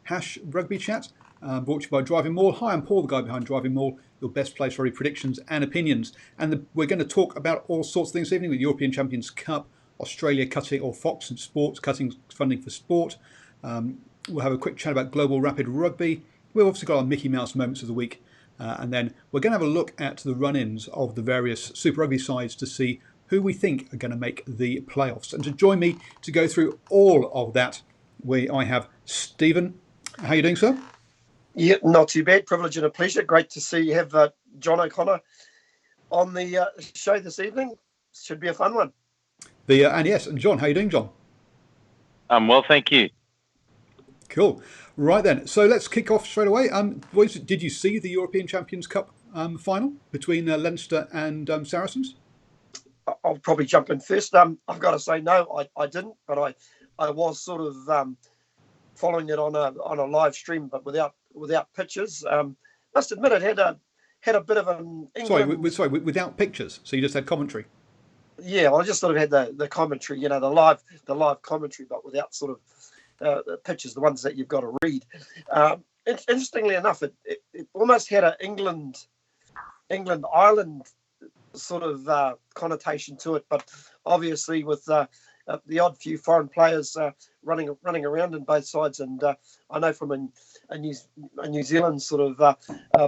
#RugbyChat, brought to you by DrivingMaul. Hi, I'm Paul, the guy behind DrivingMaul, your best place for predictions and opinions. And we're going to talk about all sorts of things this evening with European Champions Cup, Australia cutting, or Fox and Sports cutting funding for sport. We'll have a quick chat about Global Rapid Rugby. We've obviously got our Mickey Mouse moments of the week. And then we're going to have a look at the run-ins of the various Super Rugby sides to see who we think are going to make the playoffs. And to join me to go through all of that, I have Stephen. How are you doing, sir? Yeah, not too bad. Privilege and a pleasure. Great to see you have John O'Connor on the show this evening. Should be a fun one. And John, how are you doing, John? I'm well, thank you. Cool. Right then, so let's kick off straight away. Boys, did you see the European Champions Cup final between Leinster and Saracens? I'll probably jump in first. I've got to say no, I didn't, but I was sort of following it on a live stream, but without pictures. Must admit, it had a bit of an England... Sorry, without pictures. So you just had commentary. Yeah, well, I just sort of had the commentary, the live commentary, but without sort of the pictures, the ones that you've got to read. Interestingly enough, it almost had an England-Ireland sort of connotation to it, but obviously with the odd few foreign players running around in both sides, and I know from a New Zealand sort of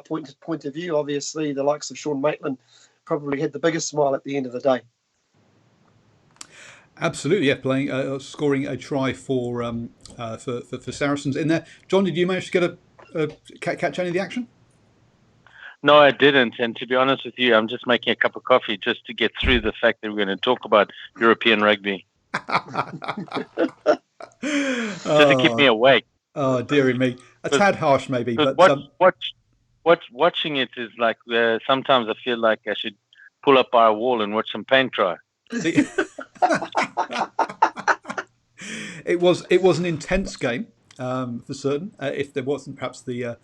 point of view, obviously the likes of Sean Maitland probably had the biggest smile at the end of the day. Absolutely, yeah. Scoring a try for Saracens in there. John, did you manage to get catch any of the action? No, I didn't. And to be honest with you, I'm just making a cup of coffee just to get through the fact that we're going to talk about European rugby. Just to keep me awake. Oh, dearie me. A tad harsh, maybe. But watching it is like sometimes I feel like I should pull up by a wall and watch some paint dry. It was an intense game for certain. If there wasn't perhaps the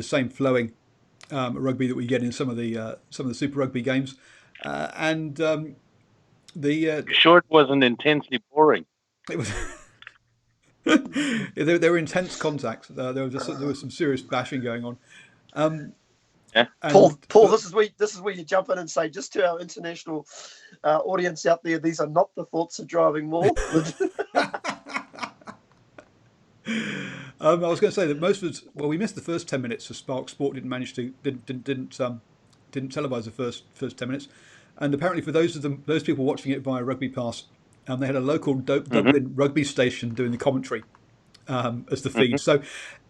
same flowing rugby that we get in some of the Super Rugby games, sure it wasn't intensely boring. It was. There were intense contacts. There was some serious bashing going on. Yeah. Paul, this is where you jump in and say, just to our international audience out there, these are not the thoughts of DrivingMaul. I was going to say that most of us, we missed the first 10 minutes. So Spark Sport didn't televise the first 10 minutes, and apparently for those people watching it via Rugby Pass, they had a local Dublin rugby station doing the commentary as the feed. So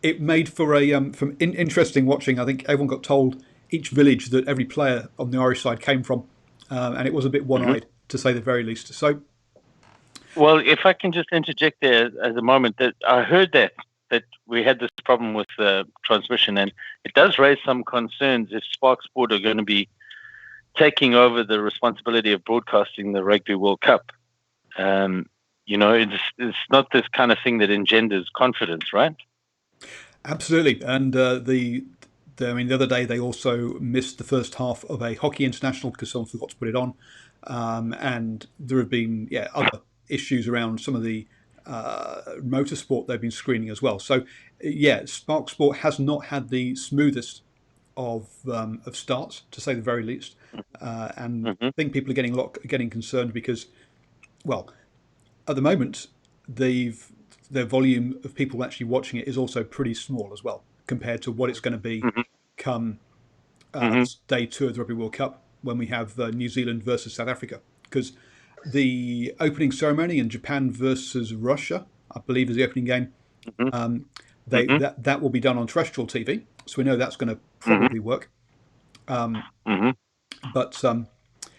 it made for interesting watching. I think everyone got told each village that every player on the Irish side came from, and it was a bit one-eyed to say the very least. So, well, if I can just interject there at the moment, that I heard that we had this problem with the transmission, and it does raise some concerns if Spark Sport are going to be taking over the responsibility of broadcasting the Rugby World Cup. It's not this kind of thing that engenders confidence, right? Absolutely. And the other day they also missed the first half of a hockey international because someone forgot to put it on, and there have been other issues around some of the motorsport they've been screening as well. So Spark Sport has not had the smoothest of starts, to say the very least, and I think people are getting concerned because, well, at the moment their volume of people actually watching it is also pretty small as well compared to what it's going to be come day 2 of the Rugby World Cup when we have New Zealand versus South Africa, because the opening ceremony in Japan versus Russia, I believe, is the opening game. That will be done on terrestrial TV, so we know that's going to probably work. But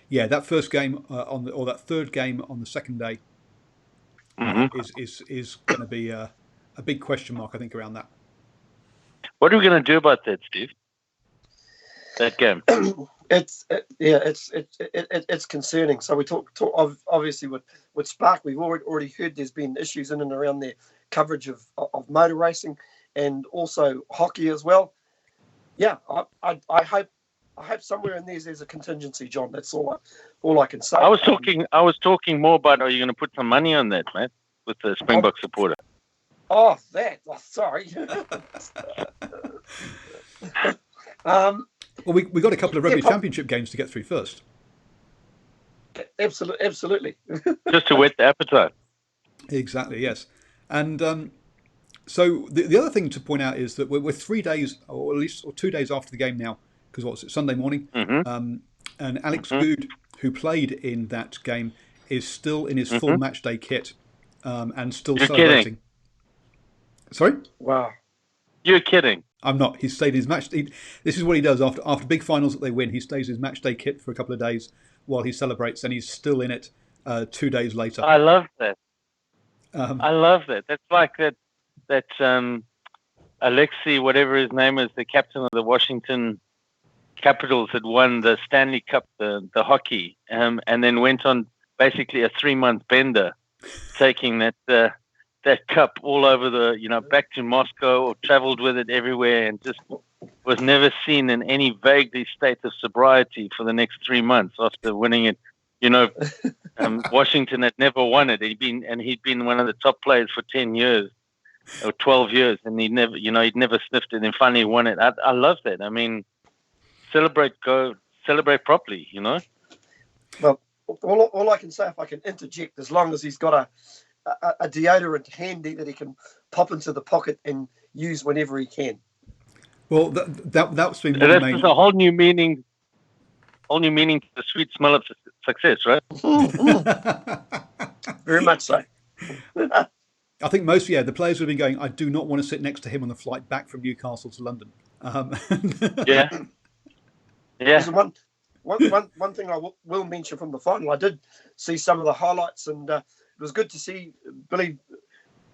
that first game that third game on the second day is going to be a big question mark, I think, around that. What are we going to do about that, Steve? That game. It's concerning. So we talk obviously with Spark. We've already heard there's been issues in and around their coverage of motor racing and also hockey as well. Yeah, I hope somewhere in there's a contingency, John. That's all I can say. I was talking more about, are you going to put some money on that, mate, with the Springbok supporter? Oh, that. Oh, sorry. Well, we got a couple of Yeah, rugby championship games to get through first. absolutely. Just to whet the appetite. Exactly, yes. And so the other thing to point out is that we're 3 days, or at least 2 days after the game now, because what's it, Sunday morning? Mm-hmm. And Alex Mm-hmm. Good, who played in that game, is still in his full Mm-hmm. match day kit and still You're celebrating. kidding. Sorry? Wow. You're kidding. I'm not. He's stayed in his match. This is what he does after big finals that they win. He stays in his match day kit for a couple of days while he celebrates, and he's still in it 2 days later. I love that. Um, I love that. That's like that Alexei, whatever his name is, the captain of the Washington Capitals, had won the Stanley Cup, the hockey, and then went on basically a 3-month bender, taking that cup all over back to Moscow, or traveled with it everywhere, and just was never seen in any vaguely state of sobriety for the next 3 months after winning it. Washington had never won it. He'd been one of the top players for 10 years or 12 years, and he'd never sniffed it, and finally won it. I love that. I mean, celebrate properly, Well, all I can say, if I can interject, as long as he's got a deodorant handy that he can pop into the pocket and use whenever he can. well, that's been one of the That's main. just a whole new meaning to the sweet smell of success, right? Very much so. I think most, the players have been going, I do not want to sit next to him on the flight back from Newcastle to London. Yeah. There's one thing I will mention from the final. I did see some of the highlights, and it was good to see Billy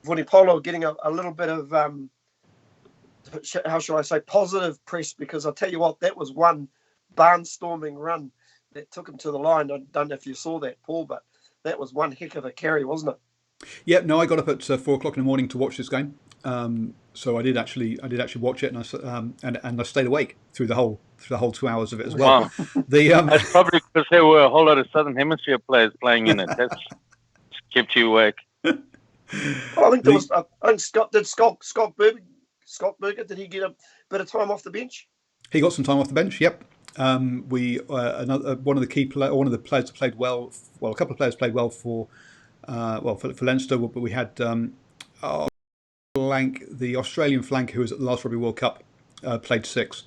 Vunipola getting a little bit of, how shall I say, positive press, because I'll tell you what, that was one barnstorming run that took him to the line. I don't know if you saw that, Paul, but that was one heck of a carry, wasn't it? Yeah, no, I got up at 4 o'clock in the morning to watch this game. So I did actually watch it, and I stayed awake through the whole 2 hours of it as well. Wow. The That's probably because there were a whole lot of Southern Hemisphere players playing in it. That's kept you awake. Well, I think there was. I think Scott Berger, did he get a bit of time off the bench? He got some time off the bench. Yep. One of the players that played well. Well, a couple of players played well for Leinster, but we had the Australian flank who was at the last Rugby World Cup played 6.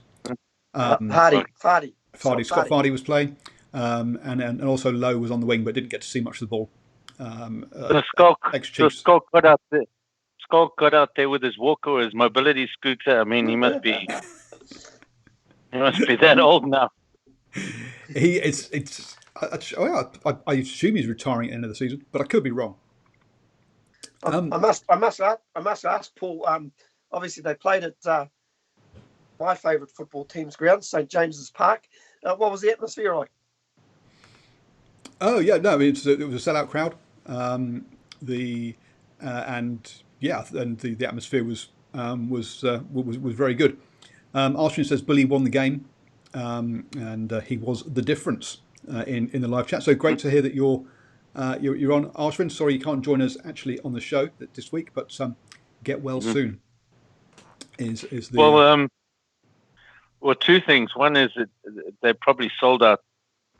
Fardy. Scott Fardy was playing, and also Lowe was on the wing, but didn't get to see much of the ball. Scott got out there with his walker or his mobility scooter. I mean, he must be that old now. I assume he's retiring at the end of the season, but I could be wrong. I must ask Paul. Obviously, they played at my favourite football team's ground, St James's Park. What was the atmosphere like? Oh yeah, no, it was a sellout crowd. The atmosphere was very good. Archie says Billy won the game, and he was the difference in the live chat. So great to hear that you're on, Archie. Sorry you can't join us actually on the show this week, but get well soon. Is the well, two things. One is that they probably sold out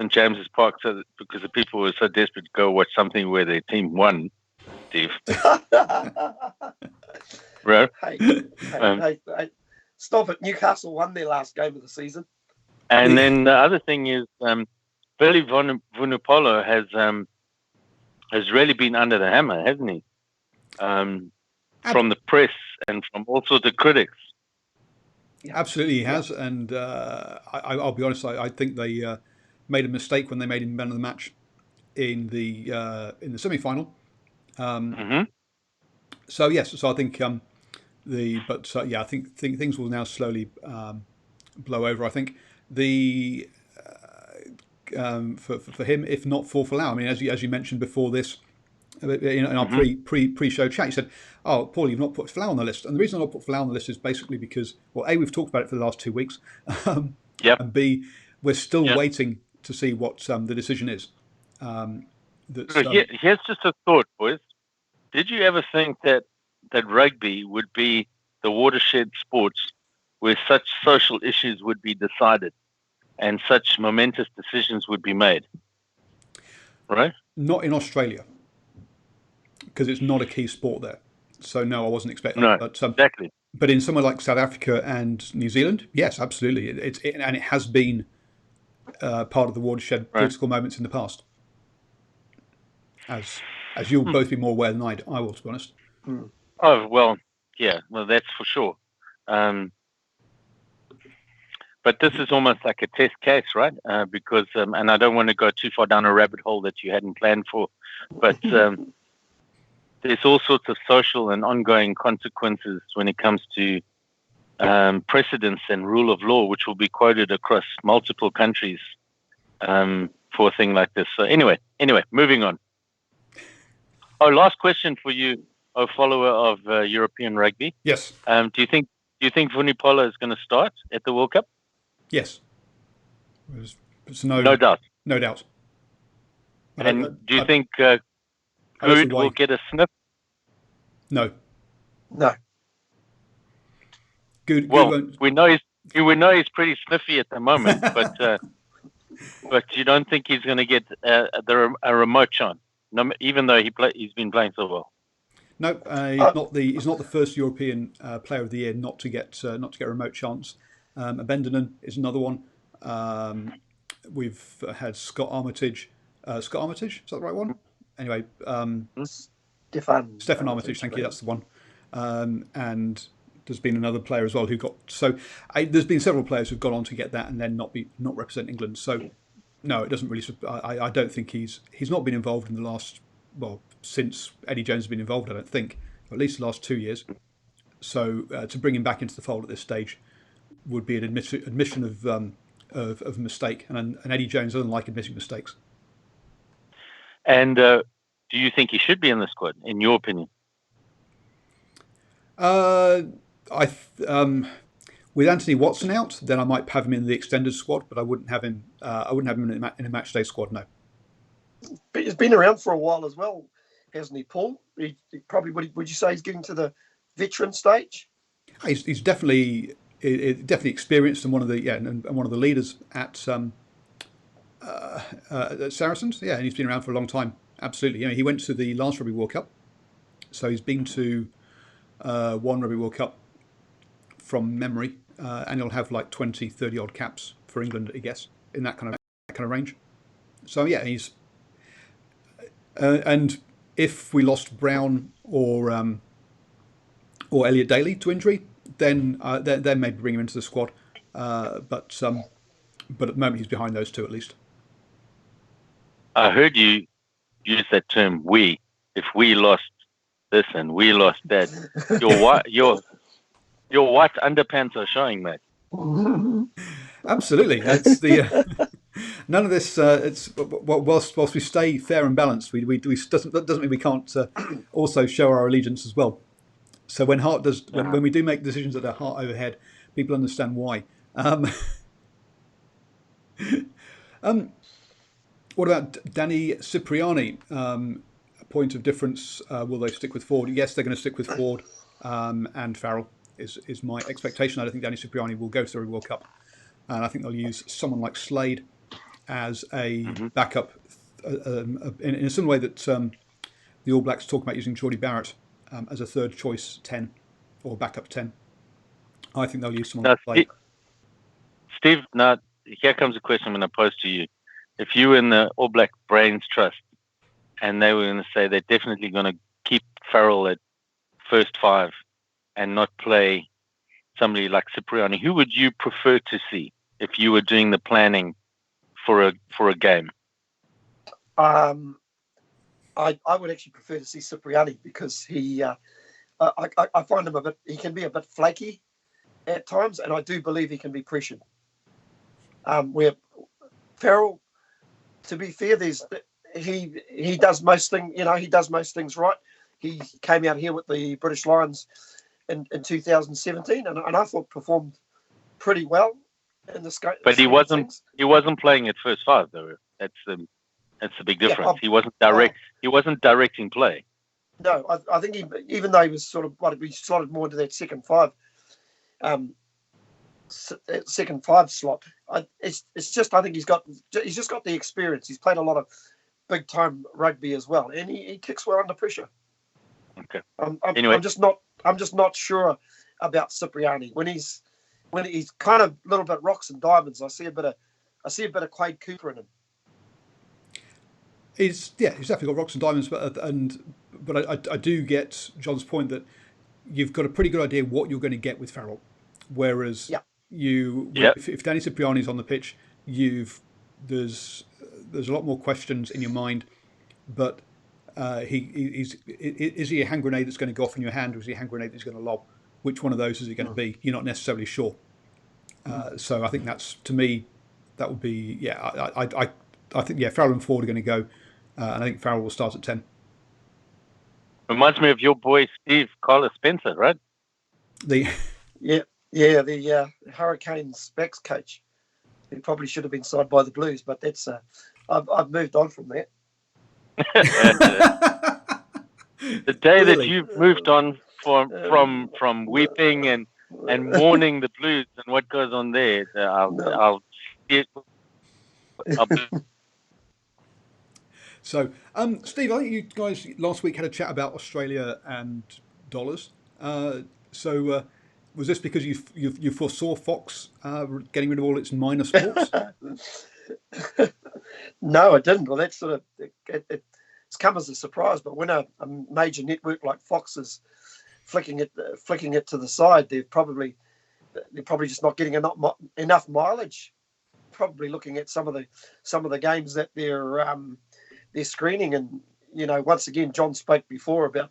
in James's Park because the people were so desperate to go watch something where their team won. Steve, bro. Hey, stop it! Newcastle won their last game of the season. And then the other thing is, Billy Vunipola has really been under the hammer, hasn't he? From the press and from all sorts of critics. Absolutely, he has, and I'll be honest. I think they made a mistake when they made him man of the match in the semi-final. So yes, so I think I think things will now slowly blow over. I think for him, if not for Folau. I mean, as you mentioned before this, in our pre-show chat, you said, "Oh, Paul, you've not put Folau on the list." And the reason I not put Folau on the list is basically because, well, A, we've talked about it for the last 2 weeks, and B, we're still waiting to see what the decision is. Here's just a thought, boys. Did you ever think that that rugby would be the watershed sports where such social issues would be decided and such momentous decisions would be made. Right? Not in Australia, because it's not a key sport there. So no, I wasn't expecting No, that. But, exactly. But in somewhere like South Africa and New Zealand, yes, absolutely. And it has been part of the watershed political moments in the past. As you'll both be more aware than I will, to be honest. Oh, well, yeah, well, that's for sure. But this is almost like a test case, right? Because, and I don't want to go too far down a rabbit hole that you hadn't planned for, but there's all sorts of social and ongoing consequences when it comes to precedents and rule of law, which will be quoted across multiple countries for a thing like this. So anyway, moving on. Oh, last question for you, a follower of European rugby. Yes. Do you think Vunipola is going to start at the World Cup? Yes. There's no doubt. No doubt. And do you think Hood will get a sniff? No. No. Good. Well, we know he's pretty sniffy at the moment, but you don't think he's going to get a remote chance, even though he's been playing so well. No, he's not the first European Player of the Year not to get a remote chance. Abendinen is another one. We've had Scott Armitage. Scott Armitage, is that the right one? Anyway, Stefan Armitage. Thank you. That's the one. And there's been another player as well who got. So there's been several players who've gone on to get that and then not represent England. So no, it doesn't really. I don't think he's not been involved in the last, well, since Eddie Jones has been involved. I don't think, or at least the last 2 years. So to bring him back into the fold at this stage would be an admission of mistake, and Eddie Jones doesn't like admitting mistakes. And do you think he should be in the squad, in your opinion? With Anthony Watson out, then I might have him in the extended squad, but I wouldn't have him. I wouldn't have him in a match day squad. No. But he's been around for a while as well, hasn't he, Paul? He probably would you say he's getting to the veteran stage? He's definitely experienced and one of the leaders at Saracens. Yeah, and he's been around for a long time. Absolutely. He went to the last Rugby World Cup, so he's been to one Rugby World Cup from memory, and he'll have like 20, 30 odd caps for England, I guess, in that kind of range. So yeah, he's and if we lost Brown or Elliot Daly to injury, then maybe bring him into the squad. But at the moment he's behind those two at least. I heard you use that term "we." If we lost this and we lost that, your white underpants are showing, mate. Absolutely, it's the none of this. It's whilst we stay fair and balanced, that doesn't mean we can't also show our allegiance as well. So when Hart does, when we do make decisions that are Hart overhead, people understand why. What about Danny Cipriani? A point of difference. Will they stick with Ford? Yes, they're going to stick with Ford and Farrell. Is my expectation. I don't think Danny Cipriani will go to the World Cup, and I think they'll use someone like Slade as a backup in a similar way that the All Blacks talk about using Geordie Barrett as a third choice 10 or backup 10. I think they'll use someone like Slade. Steve, now here comes a question I'm going to pose to you. If you were in the All Black Brains Trust and they were going to say they're definitely going to keep Farrell at first 5 and not play somebody like Cipriani, who would you prefer to see if you were doing the planning for a game? I would actually prefer to see Cipriani because he, I find him he can be a bit flaky at times, and I do believe he can be pressured. Where Farrell, to be fair, he does most things. He does most things right. He came out here with the British Lions in 2017, and I thought performed pretty well in the scope. But he wasn't playing at first 5 though. That's the big difference. He wasn't directing play. No, I think even though he was sort of we slotted more into that second five slot. It's just I think he's just got the experience. He's played a lot of big time rugby as well, and he kicks well under pressure. Okay. Anyway, I'm just not sure about Cipriani when he's kind of a little bit rocks and diamonds. I see a bit of Quade Cooper in him. He's definitely got rocks and diamonds, but I do get John's point that you've got a pretty good idea what you're going to get with Farrell, whereas if Danny Cipriani's on the pitch, there's a lot more questions in your mind, but is he a hand grenade that's going to go off in your hand, or is he a hand grenade that's going to lob? Which one of those is it going to be? You're not necessarily sure. So I think that's, to me, that would be I think Farrell and Ford are going to go, and I think Farrell will start at 10. Reminds me of your boy Steve Carlos Spencer, right? The Hurricanes backs coach. He probably should have been signed by the Blues, but that's I've moved on from that. The day that you've moved on from weeping and mourning the Blues and what goes on there, I'll see it. So, Steve, I think you guys last week had a chat about Australia and dollars. So, was this because you foresaw Fox getting rid of all its minor sports? No, I didn't. Well, that's sort of it's come as a surprise. But when a major network like Fox is flicking it to the side, they're probably just not getting enough mileage. Probably looking at some of the games that they're screening, and once again, John spoke before about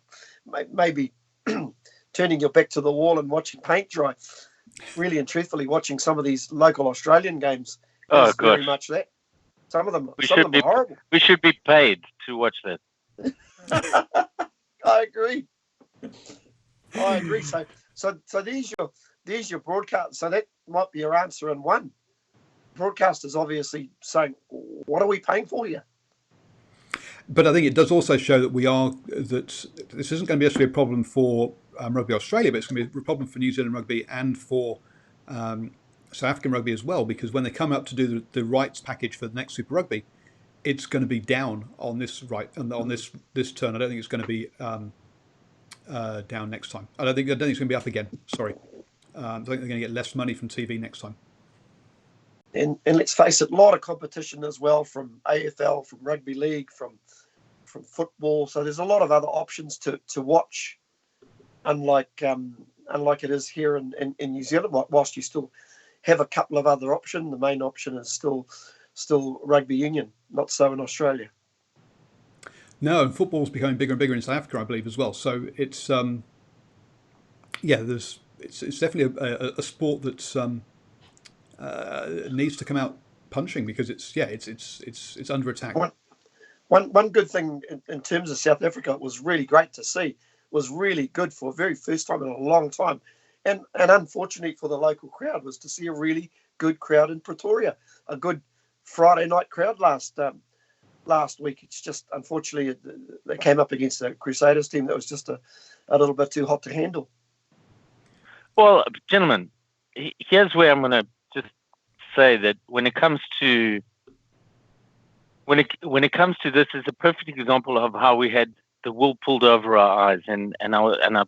maybe turning your back to the wall and watching paint dry. Really and truthfully, watching some of these local Australian games is very much that. Some of them are horrible. We should be paid to watch that. I agree. So there's your broadcast. So that might be your answer in one. Broadcasters obviously saying, "What are we paying for here?" But I think it does also show that this isn't going to be necessarily a problem for Rugby Australia, but it's going to be a problem for New Zealand Rugby and for South African Rugby as well, because when they come up to do the rights package for the next Super Rugby, it's going to be down on this this turn. I don't think it's going to be down next time. I don't think it's going to be up again. Sorry, I think they're going to get less money from TV next time. And let's face it, a lot of competition as well from AFL, from Rugby League, from football. So there's a lot of other options to watch, unlike it is here in New Zealand. Whilst you still have a couple of other options, the main option is still rugby union. Not so in Australia. No, and football's becoming bigger and bigger in South Africa, I believe, as well. So it's it's definitely a sport that's needs to come out punching, because it's under attack. One good thing in terms of South Africa, it was really great to see. Was really good for the very first time in a long time, and unfortunately for the local crowd was to see a really good crowd in Pretoria, a good Friday night crowd last week. It's just unfortunately they came up against a Crusaders team that was just a little bit too hot to handle. Well, gentlemen, here's where I'm going to just say that when it comes to this, is a perfect example of how we had the wool pulled over our eyes, and I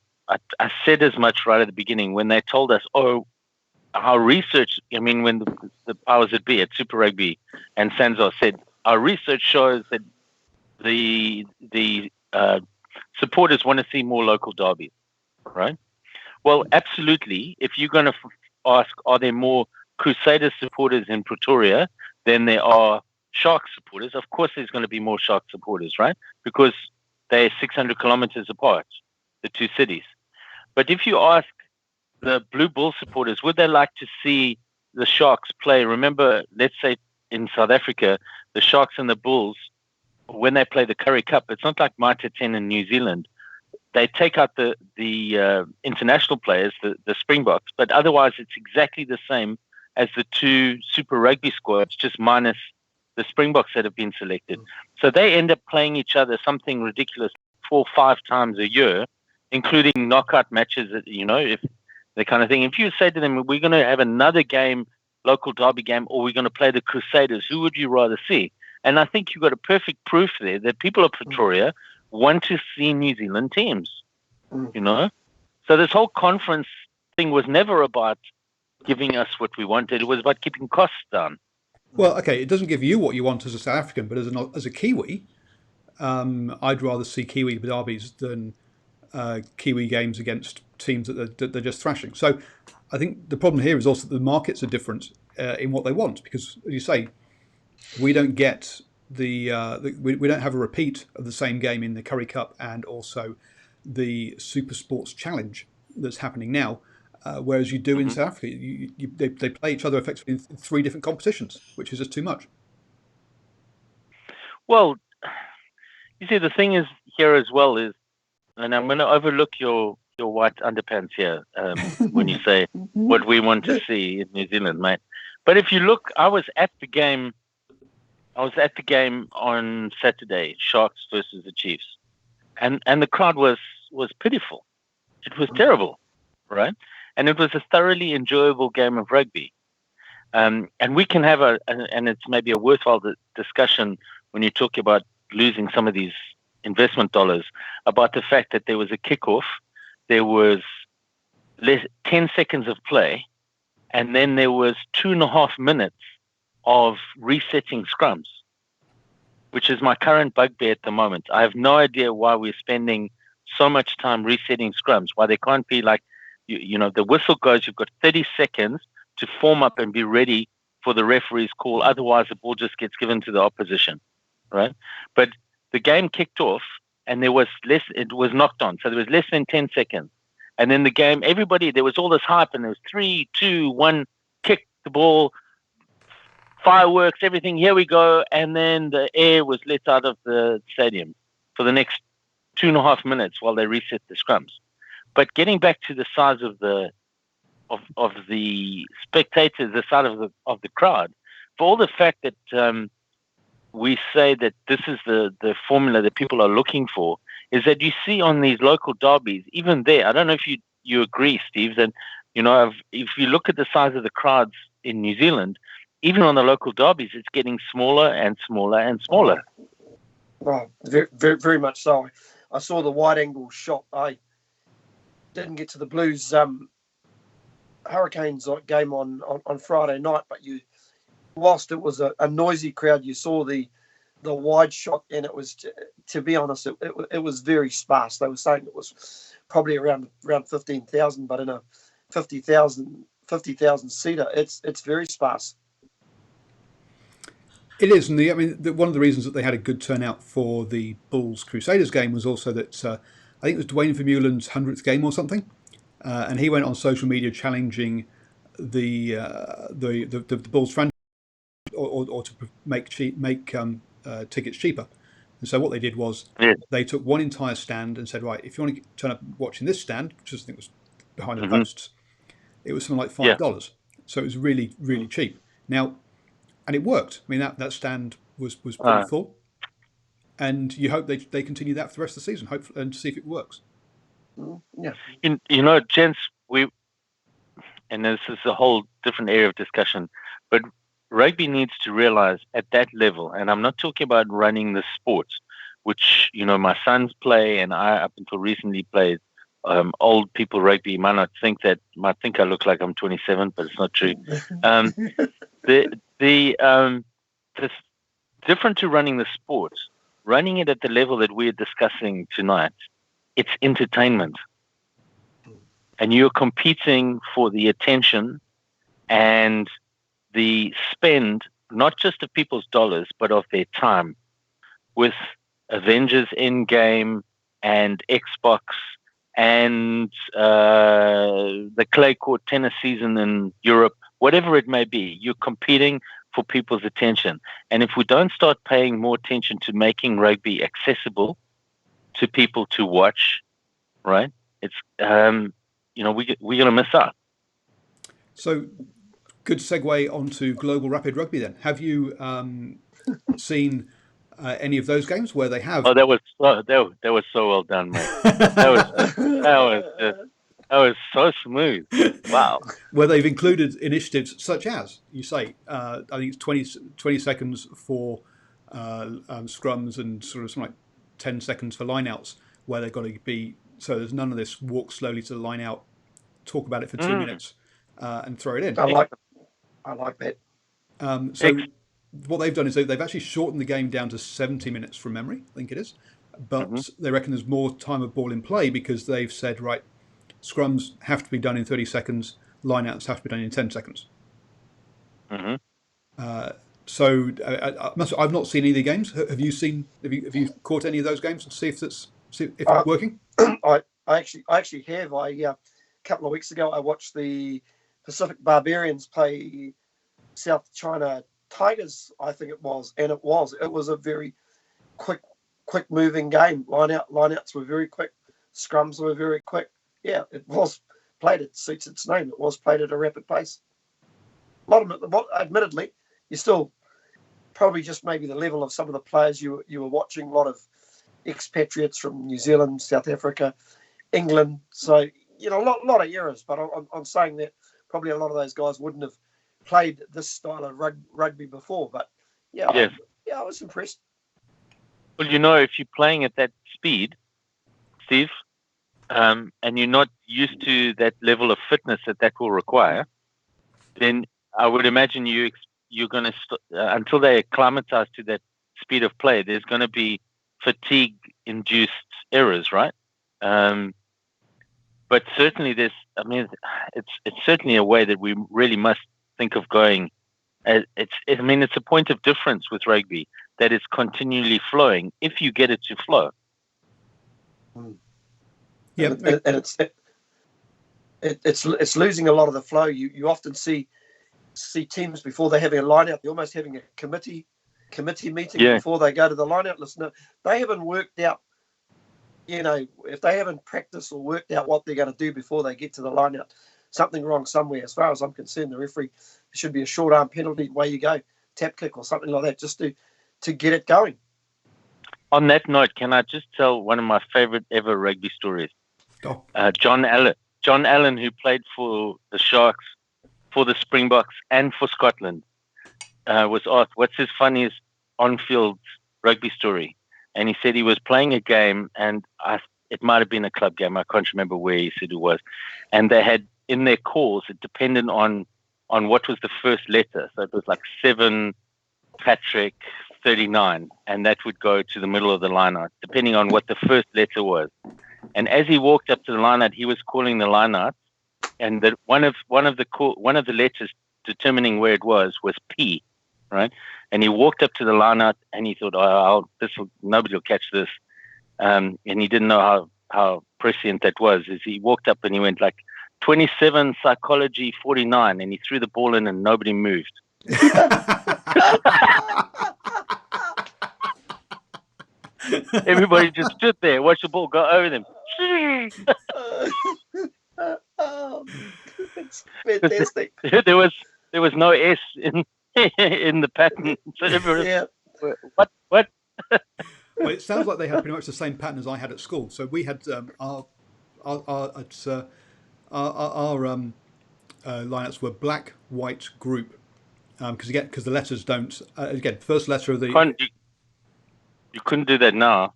said as much right at the beginning when they told us, our research. I mean, when the powers that be at Super Rugby and Sanzar said our research shows that the supporters want to see more local derbies, right? Well, absolutely. If you're going to ask, are there more Crusaders supporters in Pretoria than there are Sharks supporters? Of course, there's going to be more Sharks supporters, right? Because they're 600 kilometers apart, the two cities. But if you ask the Blue Bull supporters, would they like to see the Sharks play? Remember, let's say in South Africa, the Sharks and the Bulls, when they play the Currie Cup, it's not like Mitre 10 in New Zealand. They take out the international players, the Springboks, but otherwise it's exactly the same as the two Super Rugby squads, just minus the Springboks that have been selected. So they end up playing each other something ridiculous, 4-5 times a year, including knockout matches, if the kind of thing. If you say to them, we're going to have another game, local derby game, or we're going to play the Crusaders, who would you rather see? And I think you've got a perfect proof there that people of Pretoria want to see New Zealand teams, So this whole conference thing was never about giving us what we wanted. It was about keeping costs down. Well, okay, it doesn't give you what you want as a South African, but as a Kiwi, I'd rather see Kiwi derbies than Kiwi games against teams that they're just thrashing. So I think the problem here is also that the markets are different in what they want, because, as you say, we don't get we don't have a repeat of the same game in the Currie Cup and also the Super Sports Challenge that's happening now, whereas you do in South Africa. They play each other effectively in 3 different competitions, which is just too much. Well, you see, the thing is here as well is, and I'm going to overlook your white underpants here when you say what we want to see in New Zealand, mate. But if you look, I was at the game on Saturday, Sharks versus the Chiefs, and the crowd was pitiful. It was terrible, right? And it was a thoroughly enjoyable game of rugby. And we can have and it's maybe a worthwhile discussion when you talk about losing some of these investment dollars, about the fact that there was a kickoff, there was 10 seconds of play, and then there was 2.5 minutes of resetting scrums, which is my current bugbear at the moment. I have no idea why we're spending so much time resetting scrums, why they can't be like, the whistle goes, you've got 30 seconds to form up and be ready for the referee's call. Otherwise, the ball just gets given to the opposition, right? But the game kicked off and it was knocked on. So there was less than 10 seconds. And then the game, there was all this hype and there was 3, 2, 1, kick the ball, fireworks, everything, here we go. And then the air was let out of the stadium for the next 2.5 minutes while they reset the scrums. But getting back to the size of the spectators, the size of the crowd, for all the fact that we say that this is the formula that people are looking for, is that you see on these local derbies, even there, I don't know if you agree, Steve, that if you look at the size of the crowds in New Zealand, even on the local derbies, it's getting smaller and smaller and smaller. Oh, very, very, very much so. I saw the wide-angle shot. I didn't get to the Blues Hurricanes game on Friday night, but whilst it was a noisy crowd, you saw the wide shot, and it was, to be honest, it was very sparse. They were saying it was probably around 15,000, but in a 50,000 seater, it's very sparse. It is, and one of the reasons that they had a good turnout for the Bulls Crusaders game was also that I think it was Dwayne Vermeulen's 100th game or something, and he went on social media challenging the Bulls franchise or to make tickets cheaper. And so what they did was they took one entire stand and said, right, if you want to turn up watching this stand, which I think was behind the posts, it was something like $5. So it was really, really cheap. Now, and it worked. I mean, that stand was pretty full, and you hope they continue that for the rest of the season, hopefully, and see if it works. Yeah. Gents, and this is a whole different area of discussion, but rugby needs to realize at that level, and I'm not talking about running the sport, which my sons play, and I up until recently played. Old people rugby might think I look like I'm 27, but it's not true. It's different to running the sport. Running it at the level that we're discussing tonight, it's entertainment. And you're competing for the attention and the spend, not just of people's dollars, but of their time, with Avengers Endgame and Xbox and the clay court tennis season in Europe, whatever it may be. You're competing for people's attention. And if we don't start paying more attention to making rugby accessible to people to watch, right, it's we're going to miss out. So, good segue onto Global Rapid Rugby then. Have you seen any of those games where they have. Oh, that was so well done, mate. That was so smooth. Wow. Where they've included initiatives such as, you say, I think it's 20 seconds for scrums and sort of something like 10 seconds for lineouts, where they've got to be, so there's none of this walk slowly to the line out, talk about it for 2 minutes, and throw it in. I like that. So what they've done is they've actually shortened the game down to 70 minutes from memory, I think it is. But they reckon there's more time of ball in play because they've said, right, scrums have to be done in 30 seconds, lineouts have to be done in 10 seconds. So I've not seen any of the games. Have you seen? Have you caught any of those games and see if it's working? I actually have. A couple of weeks ago, I watched the Pacific Barbarians play South China Tigers, I think it was, and it was a very quick moving game. Lineouts were very quick, scrums were very quick. Yeah, it was played. It suits its name. It was played at a rapid pace. A lot of it, admittedly, you're still probably just maybe the level of some of the players you were watching. A lot of expatriates from New Zealand, South Africa, England. So a lot of errors. But I'm saying that probably a lot of those guys wouldn't have played this style of rugby before. But I was impressed. Well, if you're playing at that speed, Steve, and you're not used to that level of fitness that will require, then I would imagine you're going to until they acclimatize to that speed of play, there's going to be fatigue-induced errors, right? But certainly it's certainly a way that we really must think of going. It's a point of difference with rugby that is continually flowing if you get it to flow. Yeah, and it's losing a lot of the flow. You often see teams before they're having a line-out, they're almost having a committee meeting before they go to the line-out. Listen, they haven't worked out, if they haven't practiced or worked out what they're going to do before they get to the line-out, something wrong somewhere. As far as I'm concerned, the referee should be a short arm penalty, away you go, tap kick or something like that, just to get it going. On that note, can I just tell one of my favorite ever rugby stories? John Allen, who played for the Sharks, for the Springboks, and for Scotland, was asked, what's his funniest on-field rugby story? And he said he was playing a game, and it might have been a club game. I can't remember where he said it was. And they had, in their calls, it depended on what was the first letter. So it was like 7, Patrick, 39, and that would go to the middle of the line-out, depending on what the first letter was. And as he walked up to the line-out, he was calling the line-out, and that one of the letters determining where it was P, right? And he walked up to the line-out, and he thought, nobody will catch this, and he didn't know how prescient that was. As he walked up and he went like 27, psychology 49, and he threw the ball in, and nobody moved. Everybody just stood there, watched the ball go over them. It's fantastic. There was no S in the pattern. So everyone, what? Well, it sounds like they had pretty much the same pattern as I had at school. So we had our lineups were black, white, group, because the letters don't. Again, first letter of the. You couldn't do that now.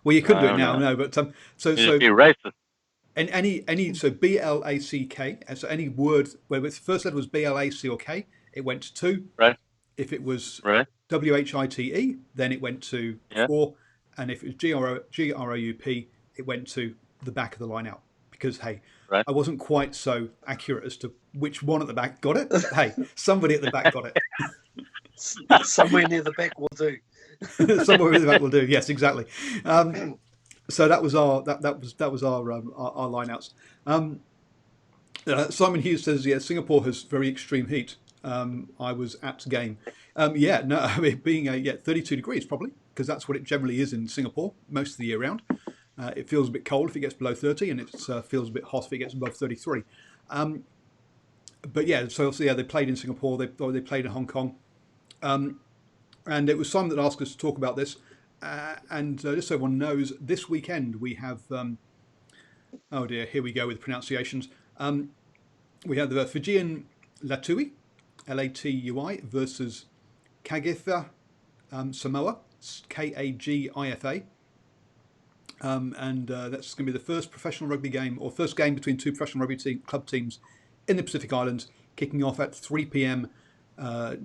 Well, you could do it now, no, but so be racist. And any so BLACK. So any word where the first letter was BLAC or K, it went to 2. Right. If it was right. WHITE, then it went to 4, and if it was GROUP, it went to the back of the line out. Because I wasn't quite so accurate as to which one at the back got it. But, hey, somebody at the back got it. Somewhere near the back will do. Somewhere near the back will do. Yes, exactly. So that was our our lineouts. Simon Hughes says, Singapore has very extreme heat. I was at the game. Being 32 degrees probably, because that's what it generally is in Singapore most of the year round. It feels a bit cold if it gets below 30, and it feels a bit hot if it gets above 33. But yeah, so obviously they played in Singapore. They played in Hong Kong. And it was Simon that asked us to talk about this. And just so everyone knows, this weekend we have, oh dear, here we go with pronunciations. We have the Fijian Latui, Latui, versus Kagifa Samoa, Kagifa. And that's going to be the first professional rugby game, or first game between two professional rugby club teams in the Pacific Islands, kicking off at 3 p.m. I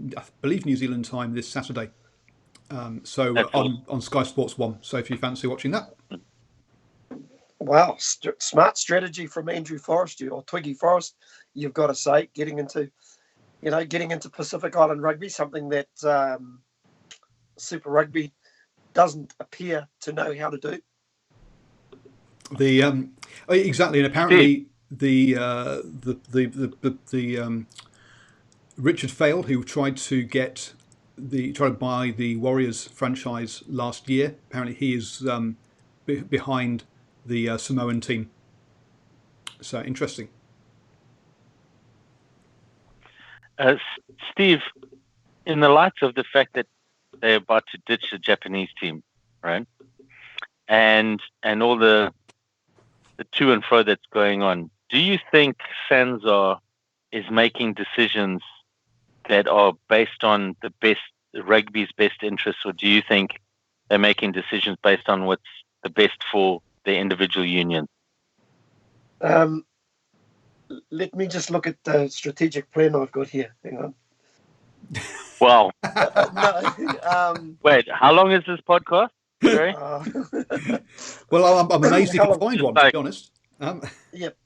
believe New Zealand time this Saturday. On Sky Sports 1. So if you fancy watching that. Wow, smart strategy from Andrew Forrest, or Twiggy Forrest, you've got to say, getting into Pacific Island rugby, something that Super Rugby doesn't appear to know how to do. Exactly, and apparently the Richard Fail, who tried to buy the Warriors franchise last year, apparently he is behind the Samoan team. So interesting. Steve, in the light of the fact that they're about to ditch the Japanese team, right, and all the to and fro that's going on, do you think Sanzar is making decisions that are based on the rugby's best interests, or do you think they're making decisions based on what's the best for their individual union? Let me just look at the strategic plan I've got here. Hang on. Well, no. Wait, how long is this podcast? Sorry. Well, I'm amazed you can find one, to be honest. Yep.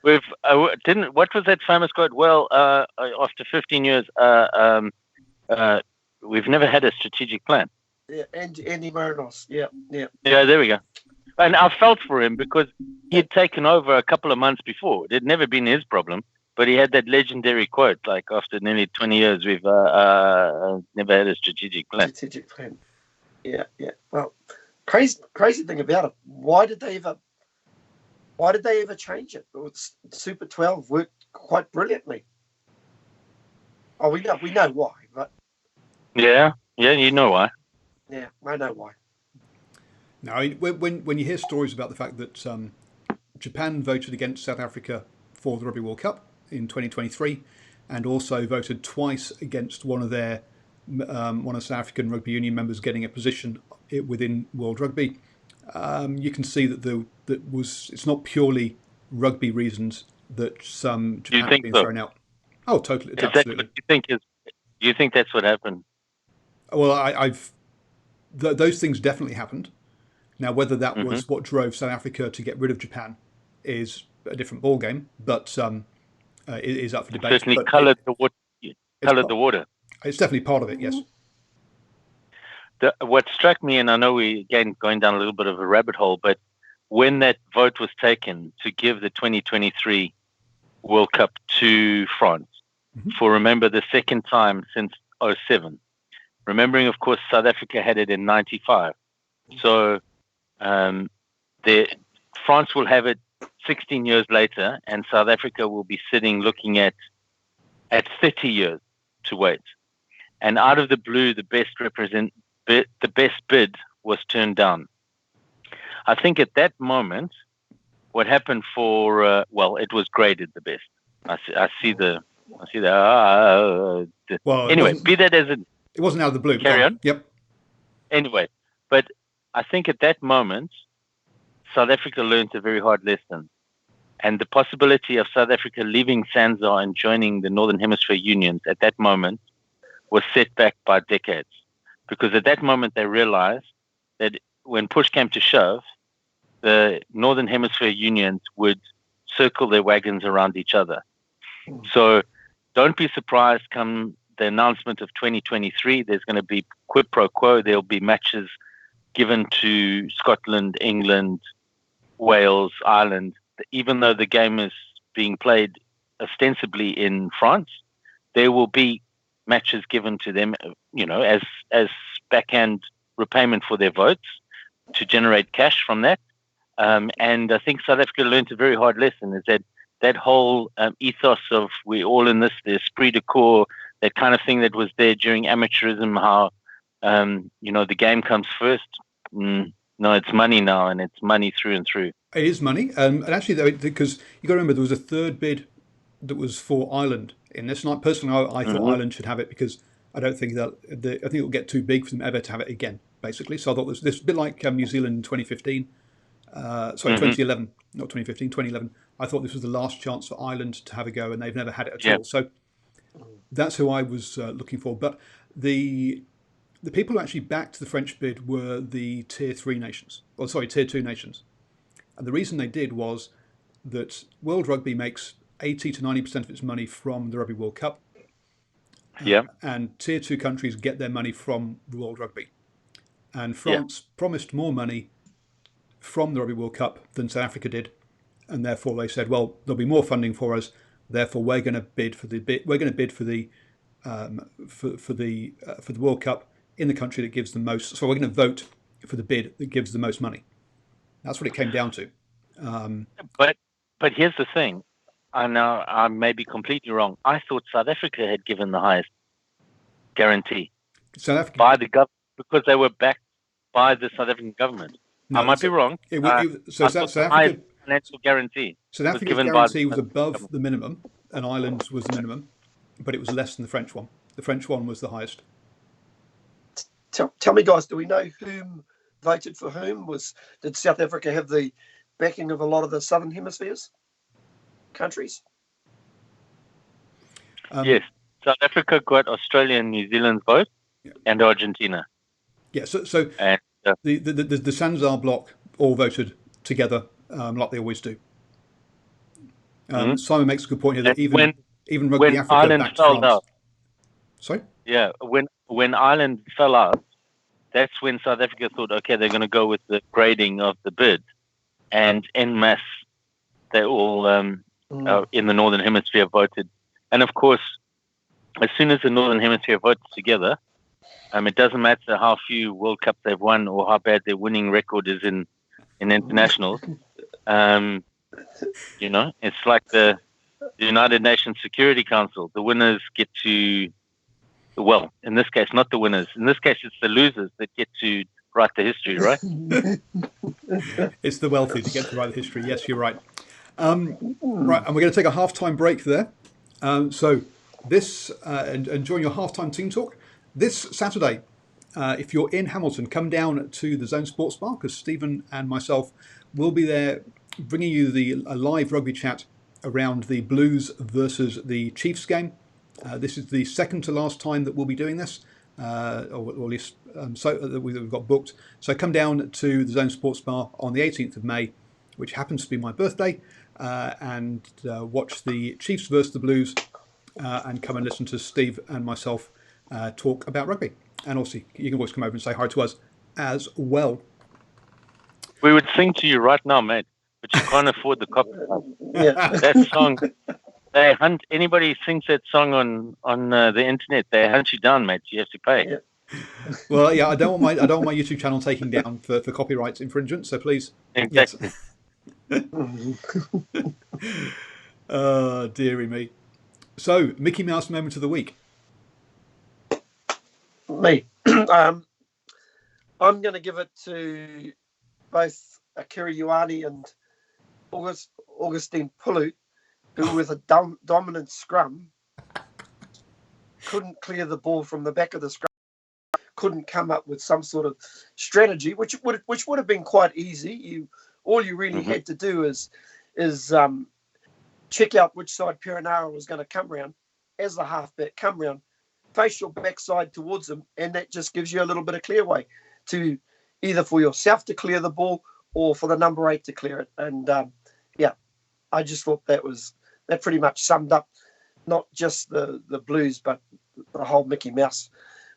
We've what was that famous quote? Well, after 15 years, we've never had a strategic plan. Yeah, Andy Marinos. Yeah. Yeah, there we go. And I felt for him because he had taken over a couple of months before. It had never been his problem, but he had that legendary quote, like, after nearly 20 years, we've never had a strategic plan. Strategic plan. Yeah. Well, crazy thing about it, why did they ever change it? Super 12 worked quite brilliantly. Oh, we know why, but yeah, you know why. Yeah, I know why. Now, when you hear stories about the fact that Japan voted against South Africa for the Rugby World Cup in 2023, and also voted twice against one of South African Rugby Union members getting a position within World Rugby, you can see that it's not purely rugby reasons that Japan has been thrown out. Oh, totally, absolutely. Do you think that's what happened? Well, those things definitely happened. Now, whether that was what drove South Africa to get rid of Japan is a different ballgame, but it is up for debate. It certainly coloured the water. It's definitely part of it, yes. What struck me, and I know we again going down a little bit of a rabbit hole, but when that vote was taken to give the 2023 World Cup to France, for remember the second time since 2007, remembering, of course, South Africa had it in 95. So France will have it 16 years later, and South Africa will be sitting looking at 30 years to wait. And out of the blue, the best bid was turned down. I think at that moment, what happened it was graded the best. I see the. Anyway, be that as it wasn't out of the blue. Carry on. Yep. Anyway, but I think at that moment, South Africa learned a very hard lesson. And the possibility of South Africa leaving Sanzar and joining the Northern Hemisphere unions at that moment was set back by decades. Because at that moment, they realized that when push came to shove, the Northern Hemisphere unions would circle their wagons around each other. So don't be surprised come the announcement of 2023, there's going to be quid pro quo. There'll be matches given to Scotland, England, Wales, Ireland. Even though the game is being played ostensibly in France, there will be matches given to them, as backhand repayment for their votes to generate cash from that. And I think South Africa learned a very hard lesson, is that whole ethos of we're all in this, the esprit de corps, that kind of thing that was there during amateurism, how, the game comes first. No, it's money now, and it's money through and through. It is money. And actually, because you got to remember, there was a third bid that was for Ireland in this. And personally, I thought Ireland should have it because I don't think I think it will get too big for them ever to have it again, basically. So I thought this a bit like New Zealand in 2015. 2011, not 2015, 2011. I thought this was the last chance for Ireland to have a go, and they've never had it at all. So that's who I was looking for. But the people who actually backed the French bid were the Tier 2 nations. And the reason they did was that World Rugby makes 80 to 90% of its money from the Rugby World Cup. And Tier 2 countries get their money from the World Rugby. And France promised more money from the Rugby World Cup than South Africa did, and therefore they said, "Well, there'll be more funding for us. Therefore, we're going to bid for the World Cup in the country that gives the most. So we're going to vote for the bid that gives the most money." That's what it came down to. But here's the thing. I know I may be completely wrong. I thought South Africa had given the highest guarantee South Africa by the government because they were backed by the South African government. No, I might be wrong. South Africa financial guarantee. South Africa's guarantee was above the minimum, and Ireland's was the minimum, but it was less than the French one. The French one was the highest. Tell me, guys, do we know whom voted for whom? Did South Africa have the backing of a lot of the Southern Hemispheres countries? Yes, South Africa got Australia and New Zealand's vote, and Argentina. Yeah, so and, the Sanzar bloc all voted together, like they always do. Simon makes a good point here that even Rugby Africa Ireland backed fell France. out. Sorry? Yeah, when Ireland fell out, that's when South Africa thought, okay, they're going to go with the grading of the bid, and en masse, they all in the Northern Hemisphere voted. And of course, as soon as the Northern Hemisphere votes together, it doesn't matter how few World Cups they've won or how bad their winning record is in internationals. It's like the United Nations Security Council. The winners get to, well, in this case, not the winners. In this case, it's the losers that get to write the history, right? It's the wealthy that get to write the history. Yes, you're right. Right, and we're going to take a halftime break there. So this, and join your halftime team talk. This Saturday, if you're in Hamilton, come down to the Zone Sports Bar because Stephen and myself will be there bringing you a live rugby chat around the Blues versus the Chiefs game. This is the second to last time that we'll be doing this, or at least so that we've got booked. So come down to the Zone Sports Bar on the 18th of May, which happens to be my birthday, and watch the Chiefs versus the Blues, and come and listen to Steve and myself talk about rugby. And also, you can always come over and say hi to us as well. We would sing to you right now, mate, but you can't afford the copyright. That song, they hunt. Anybody sings that song on the internet, they hunt you down, mate. You have to pay. Yeah. Well, yeah, I don't want my YouTube channel taken down for copyright infringement. So please, exactly. Yes. Dearie me. So, Mickey Mouse moment of the week. Me. I'm going to give it to both Akira Ioane and Augustine Pulu, who with a dominant scrum couldn't clear the ball from the back of the scrum, couldn't come up with some sort of strategy, which would have been quite easy. All you really had to do is check out which side Perenara was going to come round as the halfback, come round, face your backside towards him, and that just gives you a little bit of clearway to either for yourself to clear the ball or for the number 8 to clear it. And I just thought that pretty much summed up not just the Blues, but the whole Mickey Mouse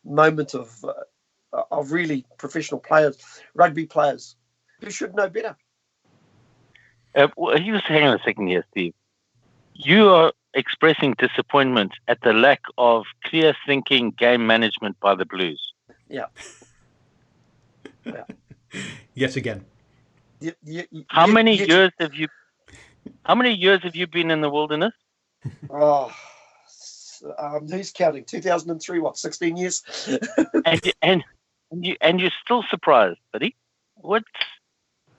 moment of really professional players, rugby players who should know better. Well, you just hang on a second here, Steve. You are expressing disappointment at the lack of clear thinking game management by the Blues. Yeah. Yet again. How many years have you been in the wilderness? Oh, Who's counting? 2003, what, 16 years? and you're still surprised, buddy. What?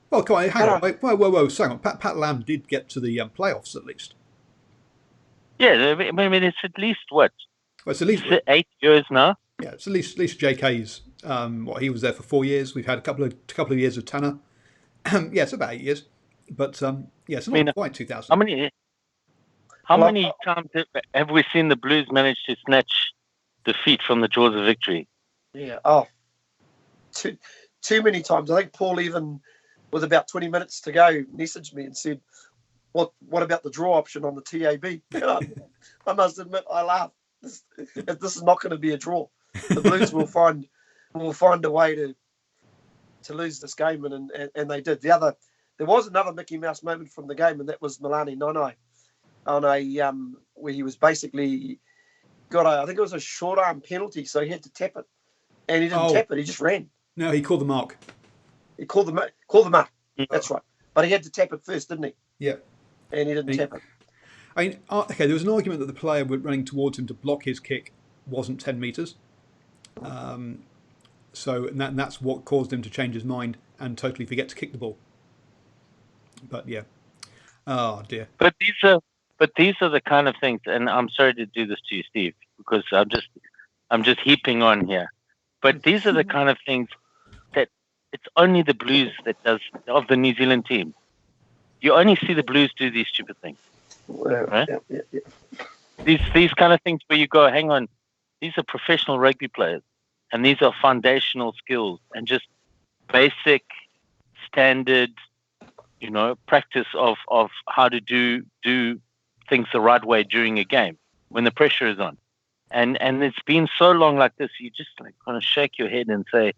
Well, come on, hang on. Wait, whoa, hang on. Pat Lam did get to the playoffs at least. Yeah, I mean, it's at least what? Well, it's at least 8 years now. Yeah, it's at least JK's. He was there for 4 years. We've had a couple of years of Tanner. Yeah, it's about 8 years, but yeah, it's not quite 2000. How many times have we seen the Blues manage to snatch defeat from the jaws of victory? Yeah, too many times. I think Paul, even with about 20 minutes to go, messaged me and said, "What about the draw option on the TAB?" I must admit, I laughed. This is not going to be a draw. The Blues will find a way to lose this game, and they did. There was another Mickey Mouse moment from the game, and that was Milani Nanai on where he was basically got I think it was a short arm penalty, so he had to tap it, and he didn't tap it. He just ran. No, he called the mark. He called the mark. That's right. But he had to tap it first, didn't he? Yeah. And he didn't tap it. I mean, okay, there was an argument that the player running towards him to block his kick wasn't 10 metres. So that's what caused him to change his mind and totally forget to kick the ball. But yeah. Oh dear. But these are the kind of things, and I'm sorry to do this to you, Steve, because I'm just heaping on here. But these are the kind of things that it's only the Blues that does, of the New Zealand team. You only see the Blues do these stupid things. Right? Yeah. These kind of things where you go, hang on, these are professional rugby players, and these are foundational skills and just basic, standard, practice of how to do things the right way during a game when the pressure is on. And it's been so long like this, you just kind of shake your head and say,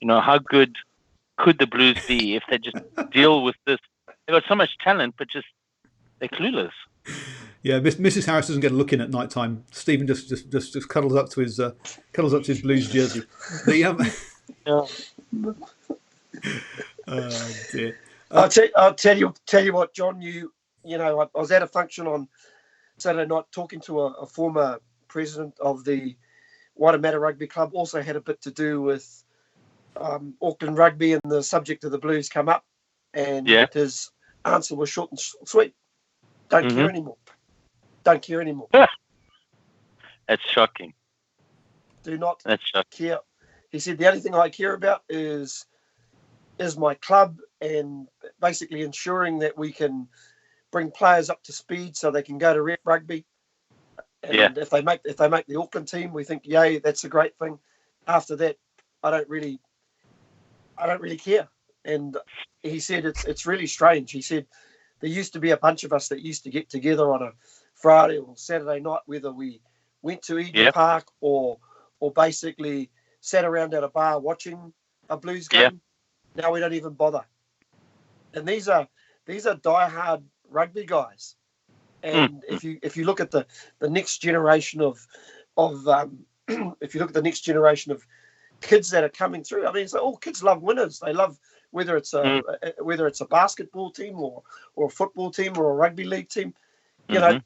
how good could the Blues be if they just deal with this? They've got so much talent, but just they're clueless. Yeah, Mrs. Harris doesn't get a look in at night time. Stephen just cuddles up to his Blues jersey. Oh dear. I'll tell you what, John. I was at a function on Saturday night talking to a former president of the Waitemata Rugby Club. Also had a bit to do with Auckland Rugby, and the subject of the Blues come up, and his answer was short and sweet. Don't care anymore. Don't care anymore. That's shocking. Do not That's shocking. care. He said the only thing I care about is my club, and basically ensuring that we can bring players up to speed so they can go to rep rugby. And if they make the Auckland team, we think, yay, that's a great thing. After that, I don't really care. And he said it's really strange. He said there used to be a bunch of us that used to get together on a Friday or Saturday night, whether we went to Eden Park or basically sat around at a bar watching a Blues game. Now we don't even bother. And these are diehard rugby guys. And if you look at the next generation of if you look at the next generation of kids that are coming through, I mean, it's like all kids love winners. They love whether it's a basketball team or a football team or a rugby league team.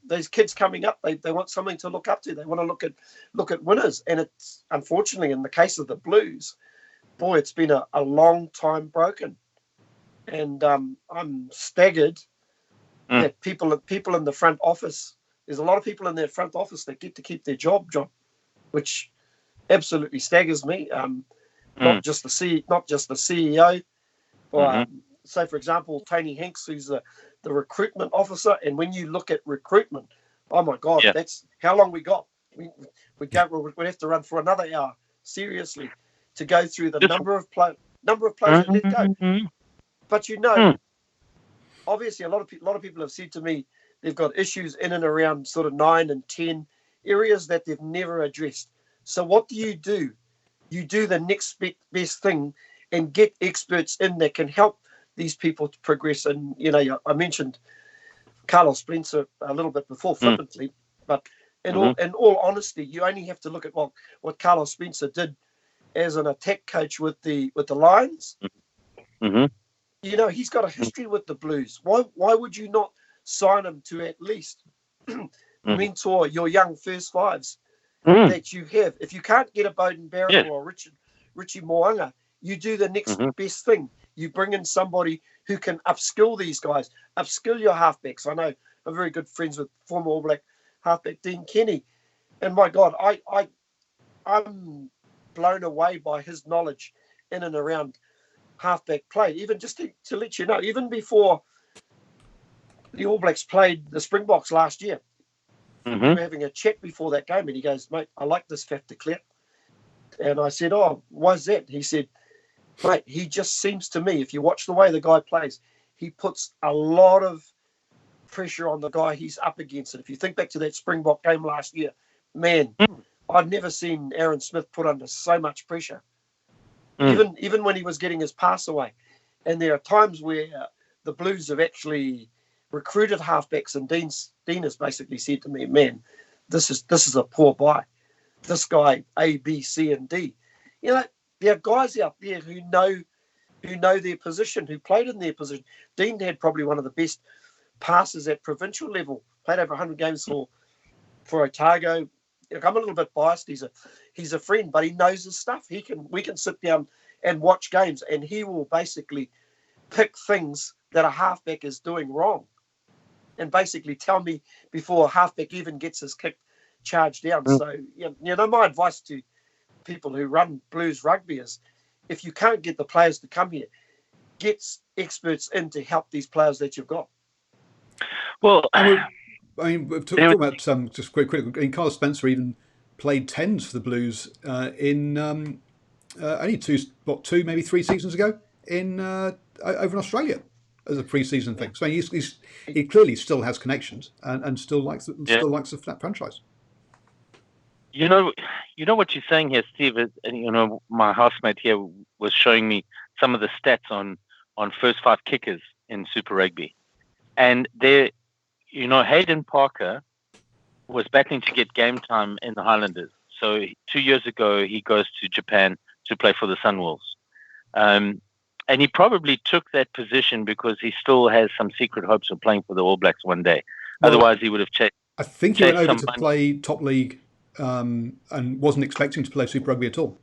These kids coming up, they want something to look up to. They want to look at winners. And it's unfortunately, in the case of the Blues, boy, it's been a long time broken. And I'm staggered that people in the front office, there's a lot of people in their front office that get to keep their job, John, which absolutely staggers me. Not just the CEO, or say, for example, Tony Hanks, who's the recruitment officer. And when you look at recruitment, oh my God, that's how long we got. We'd have to run for another hour, seriously, to go through the number of players that let go. But obviously, a lot of people have said to me they've got issues in and around sort of 9 and 10 areas that they've never addressed. So what do? You do the next best thing and get experts in that can help these people to progress. And I mentioned Carlos Spencer a little bit before flippantly, but in all honesty, you only have to look at what Carlos Spencer did as an attack coach with the Lions. He's got a history with the Blues. Why would you not sign him to at least mentor your young first fives Mm. that you have. If you can't get a Bowden Barrett Yes. or Richie Moanga, you do the next best thing. You bring in somebody who can upskill these guys, upskill your halfbacks. I know I'm very good friends with former All Black halfback Dean Kenny, and my God, I'm blown away by his knowledge in and around halfback play. Even just to let you know, even before the All Blacks played the Springboks last year, we were having a chat before that game, and he goes, "Mate, I like this Faf de Klerk." And I said, "Oh, why's that?" He said, "Mate, he just seems to me, if you watch the way the guy plays, he puts a lot of pressure on the guy he's up against." And if you think back to that Springbok game last year, man, I'd never seen Aaron Smith put under so much pressure, even when he was getting his pass away. And there are times where the Blues have actually recruited halfbacks, and Dean has basically said to me, "Man, this is a poor buy. This guy A, B, C, and D." You know, there are guys out there who know their position, who played in their position. Dean had probably one of the best passes at provincial level. Played over 100 games for Otago. Look, I'm a little bit biased. He's a friend, but he knows his stuff. We can sit down and watch games, and he will basically pick things that a halfback is doing wrong, and basically tell me before a halfback even gets his kick charged down. So, my advice to people who run Blues rugby is, if you can't get the players to come here, get experts in to help these players that you've got. Well, we're talking about just quickly. Carl Spencer even played tens for the Blues in only two, maybe 3 seasons ago in over in Australia as a pre-season thing. So he clearly still has connections and still likes the franchise. You know what you're saying here, Steve. Is, my housemate here was showing me some of the stats on first five kickers in Super Rugby, and there, Hayden Parker was battling to get game time in the Highlanders. So 2 years ago, he goes to Japan to play for the Sunwolves, and he probably took that position because he still has some secret hopes of playing for the All Blacks one day. Well, otherwise, he would have chased. I think he went over to play top league. And wasn't expecting to play Super Rugby at all.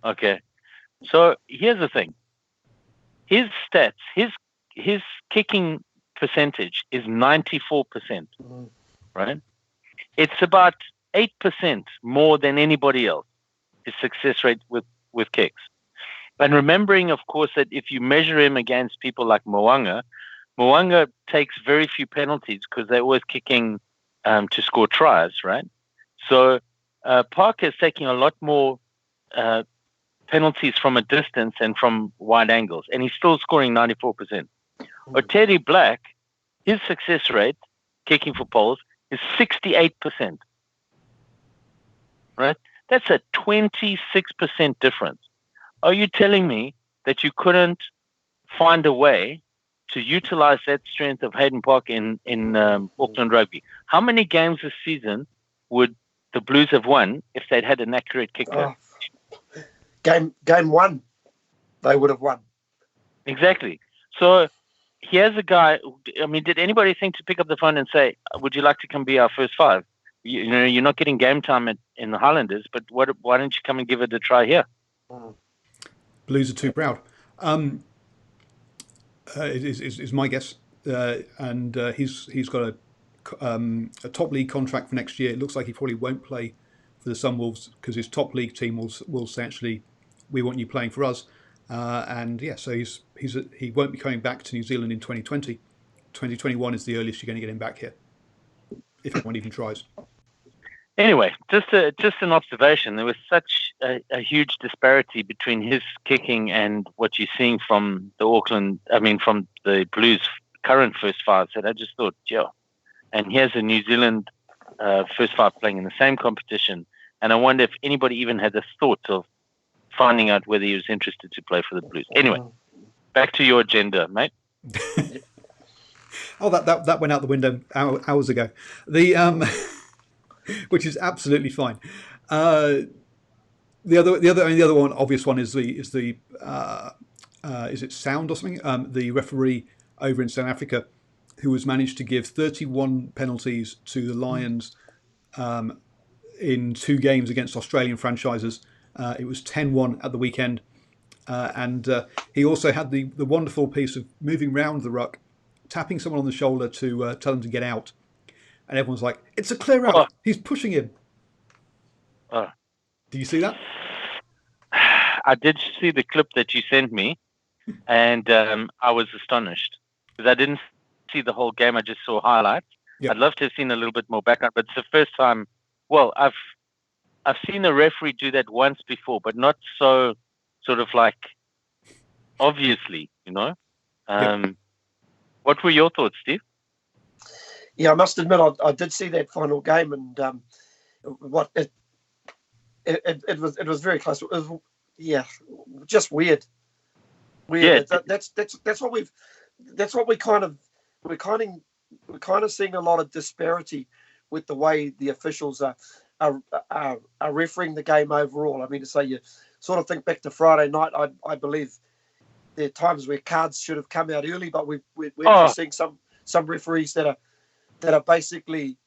Okay, so here's the thing: his stats, his kicking percentage is 94%, right? It's about 8% more than anybody else. His success rate with kicks, and remembering, of course, that if you measure him against people like Moanga takes very few penalties because they're always kicking to score tries, right? So Parker is taking a lot more penalties from a distance and from wide angles, and he's still scoring 94%. Teddy Black, his success rate, kicking for poles, is 68%. Right? That's a 26% difference. Are you telling me that you couldn't find a way to utilize that strength of Hayden Park in Auckland Rugby? How many games this season would the Blues have won if they'd had an accurate kicker? Game one, they would have won. Exactly. So here's a guy. I mean, did anybody think to pick up the phone and say, "Would you like to come be our first five? You're not getting game time in the Highlanders, but why don't you come and give it a try here?" Blues are too proud. Is my guess, and he's got a top league contract for next year. It looks like he probably won't play for the Sunwolves because his top league team will say, actually, we want you playing for us. So he won't be coming back to New Zealand in 2020. 2021 is the earliest you're going to get him back here, if anyone even tries. Anyway, just an observation. There was such a huge disparity between his kicking and what you're seeing from from the Blues' current first five that I just thought, Joe. And here's a New Zealand first five playing in the same competition. And I wonder if anybody even had the thought of finding out whether he was interested to play for the Blues. Anyway, back to your agenda, mate. Oh, that went out the window hours ago. Which is absolutely fine. The other one, obvious one, is it Sound or something? The referee over in South Africa who has managed to give 31 penalties to the Lions in 2 games against Australian franchises. It was 10-1 at the weekend. And he also had the wonderful piece of moving round the ruck, tapping someone on the shoulder to tell them to get out. And everyone's like, it's a clear out. Oh. He's pushing him. Oh. Do you see that? I did see the clip that you sent me, and I was astonished because I didn't see the whole game. I just saw highlights. Yep. I'd love to have seen a little bit more background, but it's the first time. Well, I've seen a referee do that once before, but not so sort of like obviously, you know. Yep. What were your thoughts, Steve? Yeah, I must admit, I did see that final game, and it was very close. It was, just weird. Yeah. That's what we're kind of seeing a lot of disparity with the way the officials are refereeing the game overall. I mean, to say, you sort of think back to Friday night. I believe there are times where cards should have come out early, but we're seeing some referees that are basically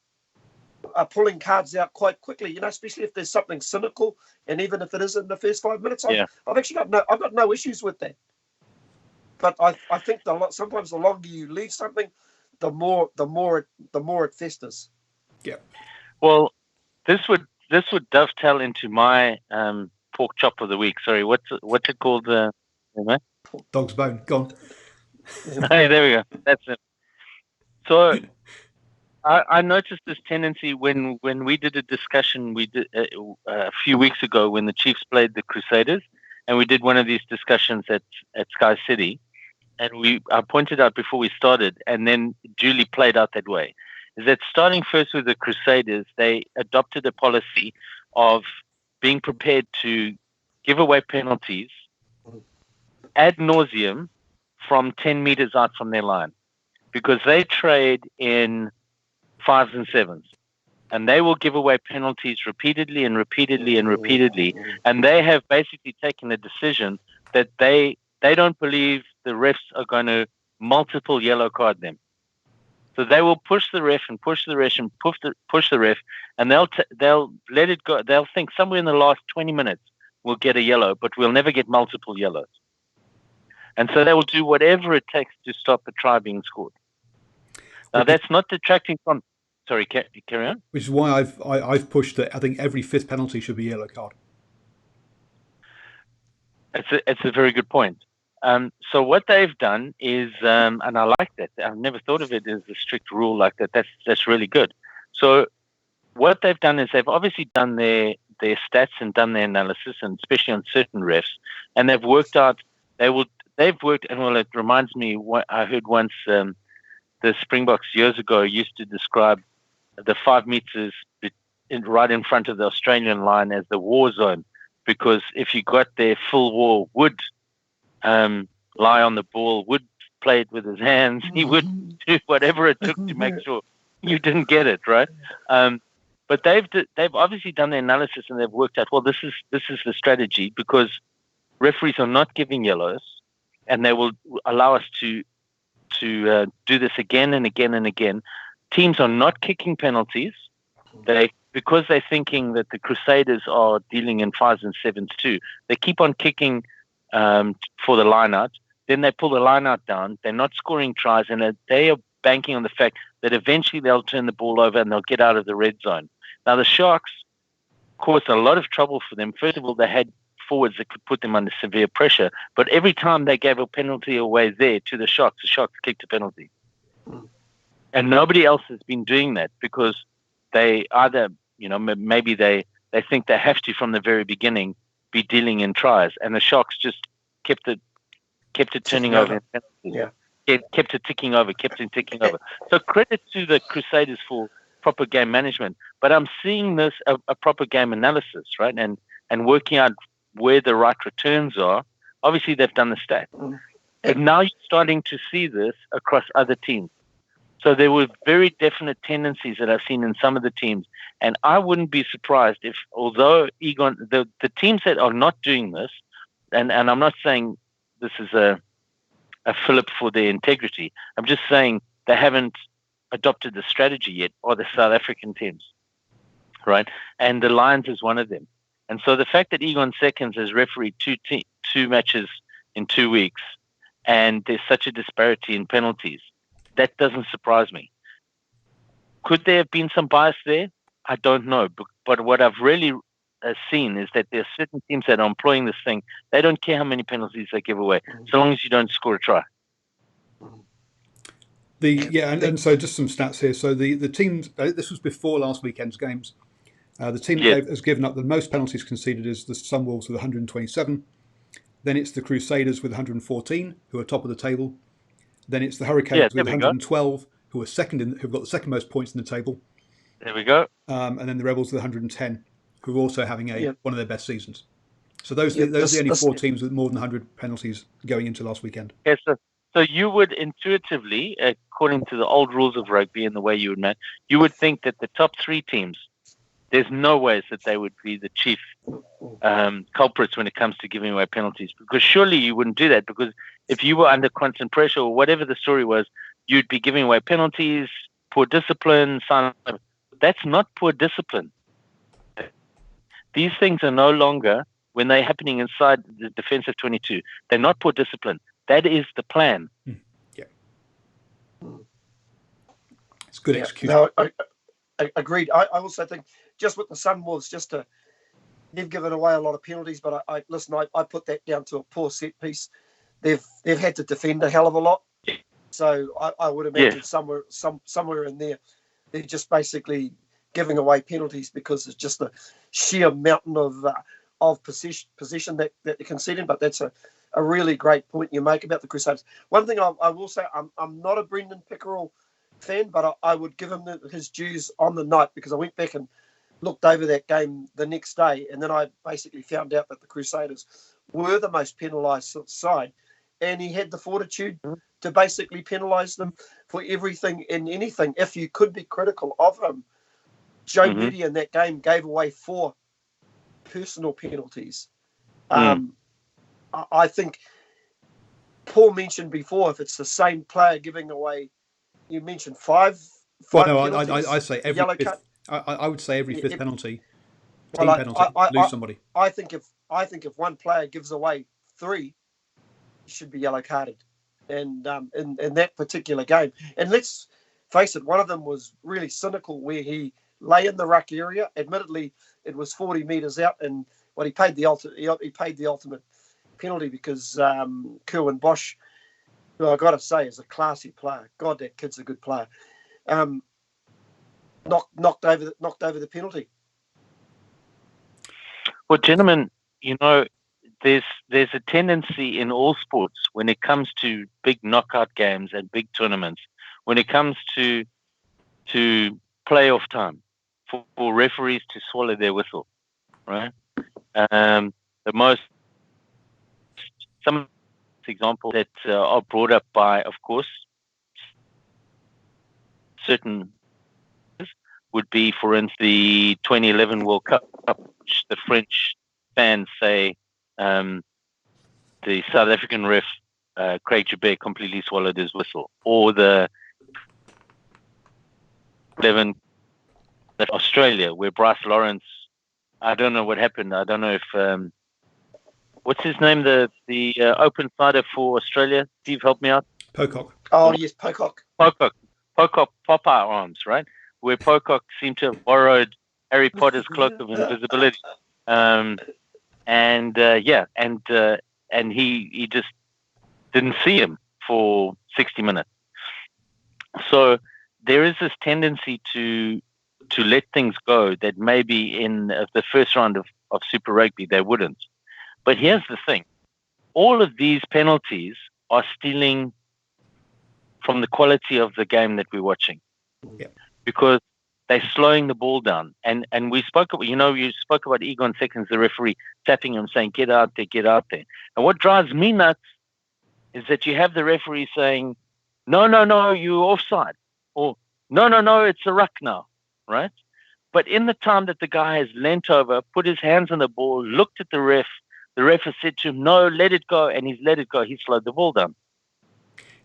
are pulling cards out quite quickly. You know, especially if there's something cynical, and even if it is in the first 5 minutes, I've actually got no issues with that. But I think sometimes the longer you leave something, the more it festers. Yeah. Well, this would dovetail into my pork chop of the week. Sorry, what's it called? Dog's bone. Go on. Hey, there we go. That's it. So I noticed this tendency when we did a discussion a few weeks ago when the Chiefs played the Crusaders, and we did one of these discussions at Sky City, and I pointed out before we started, and then Julie played out that way, is that starting first with the Crusaders, they adopted a policy of being prepared to give away penalties ad nauseum from 10 meters out from their line, because they trade in 5s and 7s, and they will give away penalties repeatedly and repeatedly and repeatedly, and they have basically taken a decision that they don't believe the refs are going to multiple yellow card them. So they will push the ref and push the ref and push the ref, and they'll let it go. They'll think somewhere in the last 20 minutes we'll get a yellow, but we'll never get multiple yellows. And so they will do whatever it takes to stop a try being scored. Now, that's not detracting from... Sorry, carry on. Which is why I've pushed that I think every 5th penalty should be a yellow card. It's a very good point. So what they've done is, and I like that. I've never thought of it as a strict rule like that. That's really good. So what they've done is they've obviously done their stats and done their analysis, and especially on certain refs, and they've worked out. It reminds me what I heard once. The Springboks years ago used to describe the 5 meters right in front of the Australian line as the war zone, because if you got there, full war would lie on the ball, would play it with his hands, he would do whatever it took to make sure you didn't get it, right? But they've obviously done their analysis, and they've worked out, well, this is the strategy, because referees are not giving yellows, and they will allow us to do this again and again and again. Teams are not kicking penalties. Because they're thinking that the Crusaders are dealing in 5s and 7s too. They keep on kicking for the line-out. Then they pull the line-out down. They're not scoring tries, and they are banking on the fact that eventually they'll turn the ball over and they'll get out of the red zone. Now, the Sharks caused a lot of trouble for them. First of all, they had forwards that could put them under severe pressure, but every time they gave a penalty away there to the Sharks kicked a penalty. And nobody else has been doing that, because they either, maybe they think they have to from the very beginning be dealing in tries, and the Sharks just kept it turning over in penalties. Yeah. Kept it ticking over. So credit to the Crusaders for proper game management, but I'm seeing this a proper game analysis, right, and working out where the right returns are. Obviously, they've done the stats, but now you're starting to see this across other teams. So there were very definite tendencies that I've seen in some of the teams, and I wouldn't be surprised if, although the teams that are not doing this, and I'm not saying this is a fillip for their integrity, I'm just saying they haven't adopted the strategy yet are the South African teams, right? And the Lions is one of them. And so the fact that Egon Seconds has refereed two matches in 2 weeks, and there's such a disparity in penalties, that doesn't surprise me. Could there have been some bias there? I don't know. But what I've really seen is that there are certain teams that are employing this thing. They don't care how many penalties they give away, so long as you don't score a try. And so just some stats here. So the teams, this was before last weekend's games. The team that has given up the most penalties conceded is the Sunwolves with 127. Then it's the Crusaders with 114, who are top of the table. Then it's the Hurricanes with 112, who are who've got the second most points in the table. There we go. And then the Rebels with 110, who are also having one of their best seasons. So those are the only four teams with more than 100 penalties going into last weekend. Yes, so you would intuitively, according to the old rules of rugby and the way you would match, you would think that the top three teams, there's no ways that they would be the chief culprits when it comes to giving away penalties. Because surely you wouldn't do that, because if you were under constant pressure or whatever the story was, you'd be giving away penalties, poor discipline. That's not poor discipline. These things are no longer, when they're happening inside the defensive 22, they're not poor discipline. That is the plan. Yeah. It's good execution. No, I agreed. I also think just with the Sunwolves, they've given away a lot of penalties, but I put that down to a poor set piece. They've had to defend a hell of a lot. So I would imagine somewhere in there, they're just basically giving away penalties because it's just a sheer mountain of position that they're conceding. But that's a really great point you make about the Crusaders. One thing I will say, I'm not a Brendan Pickerel fan, but I would give him his dues on the night, because I went back and looked over that game the next day, and then I basically found out that the Crusaders were the most penalised side, and he had the fortitude to basically penalise them for everything and anything. If you could be critical of him, Joe Moody in that game gave away 4 personal penalties. I think Paul mentioned before, if it's the same player giving away, you mentioned 5 penalties. I say every yellow fifth, card. I would say every fifth penalty, penalty, lose somebody. I think if one player gives away 3, he should be yellow carded. And in that particular game, and let's face it, one of them was really cynical, where he lay in the ruck area. Admittedly, it was 40 metres out, and he paid the ultimate penalty, because Kerwin Bosch, who I got to say is a classy player. God, that kid's a good player. Knocked over the penalty. Well, gentlemen, there's a tendency in all sports when it comes to big knockout games and big tournaments, when it comes to playoff time, for referees to swallow their whistle, right? Some examples that are brought up by, of course, certain would be, for instance, the 2011 World Cup, which the French fans say the South African ref, Craig Joubert, completely swallowed his whistle. Or the 11 Australia, where Bryce Lawrence, I don't know what happened. I don't know if what's his name, the open sider for Australia? Steve, help me out. Pocock. Oh yes, Pocock. Pocock Popeye arms, right? Where Pocock seemed to have borrowed Harry Potter's cloak of invisibility, and he just didn't see him for 60 minutes. So there is this tendency to let things go that maybe in the first round of Super Rugby they wouldn't. But here's the thing. All of these penalties are stealing from the quality of the game that we're watching. Yeah. Because they're slowing the ball down. And we spoke about, you spoke about Egon Seconds, the referee, tapping him, saying, get out there, get out there. And what drives me nuts is that you have the referee saying, no, you're offside. Or, no, it's a ruck now, right? But in the time that the guy has leant over, put his hands on the ball, looked at the ref has said to him, no, let it go, and he's let it go. He slowed the ball down.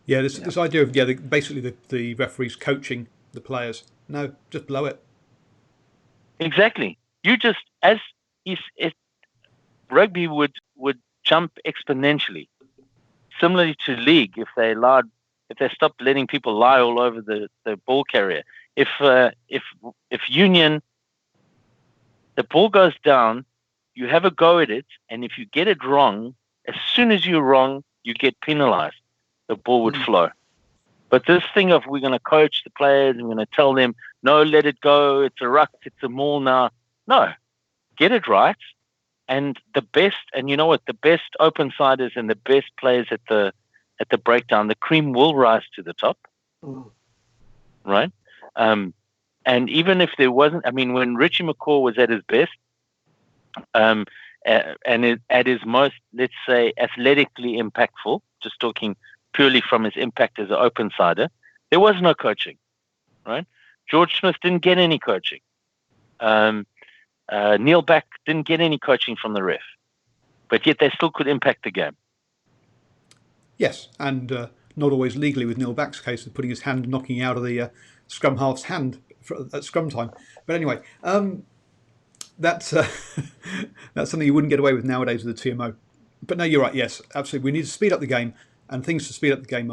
Yeah, this idea of basically the referees coaching the players. No, just blow it. Exactly. You just as rugby would jump exponentially, similarly to league if they stopped letting people lie all over the ball carrier. If union, the ball goes down, you have a go at it, and if you get it wrong, as soon as you're wrong, you get penalized. The ball would flow. But this thing of we're going to coach the players, and we're going to tell them, no, let it go, it's a ruck, it's a maul now. No, get it right. And the best, and you know what, the best open siders and the best players at the breakdown, the cream will rise to the top, right? And even if there wasn't, I mean, when Richie McCaw was at his best, and at his most, let's say, athletically impactful, just talking purely from his impact as an open sider, there was no coaching, right? George Smith didn't get any coaching. Neil Back didn't get any coaching from the ref, but yet they still could impact the game. Yes, and not always legally with Neil Back's case of putting his hand, knocking out of the scrum half's hand at scrum time. But anyway, that's that's something you wouldn't get away with nowadays with the TMO. But no, you're right. Yes, absolutely. We need to speed up the game, and things to speed up the game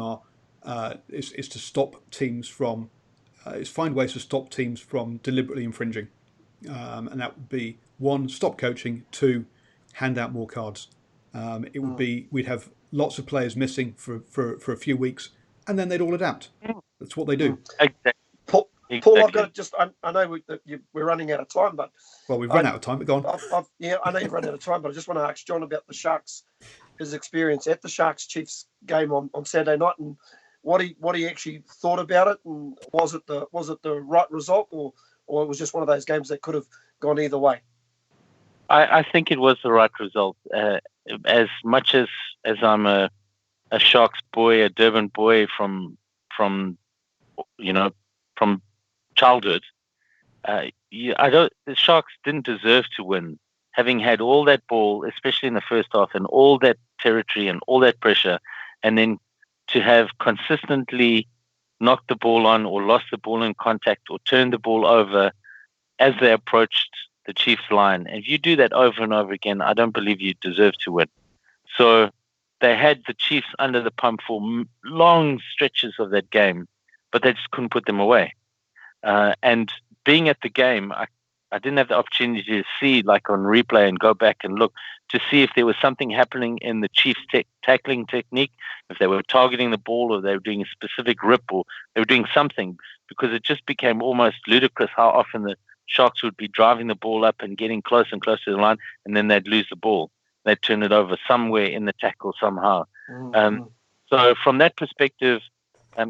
is to stop teams from is find ways to stop teams from deliberately infringing, and that would be 1, stop coaching, 2, hand out more cards. It would be we'd have lots of players missing for a few weeks, and then they'd all adapt. That's what they do. Exactly. Paul, I've got to just, I know we're running out of time, but... Well, we've run out of time, but go on. I know you've run out of time, but I just want to ask John about the Sharks, his experience at the Sharks-Chiefs game on Saturday night, and what he actually thought about it, and was it the right result, or it was just one of those games that could have gone either way? I think it was the right result. As much as I'm a Sharks boy, a Durban boy from childhood, the Sharks didn't deserve to win, having had all that ball, especially in the first half, and all that territory and all that pressure, and then to have consistently knocked the ball on or lost the ball in contact or turned the ball over as they approached the Chiefs line. And if you do that over and over again, I don't believe you deserve to win. So they had the Chiefs under the pump for long stretches of that game, but they just couldn't put them away. And being at the game, I didn't have the opportunity to see, like on replay, and go back and look to see if there was something happening in the Chiefs' tackling technique, if they were targeting the ball or they were doing a specific rip or they were doing something, because it just became almost ludicrous how often the Sharks would be driving the ball up and getting close and close to the line, and then they'd lose the ball. They'd turn it over somewhere in the tackle somehow. So from that perspective,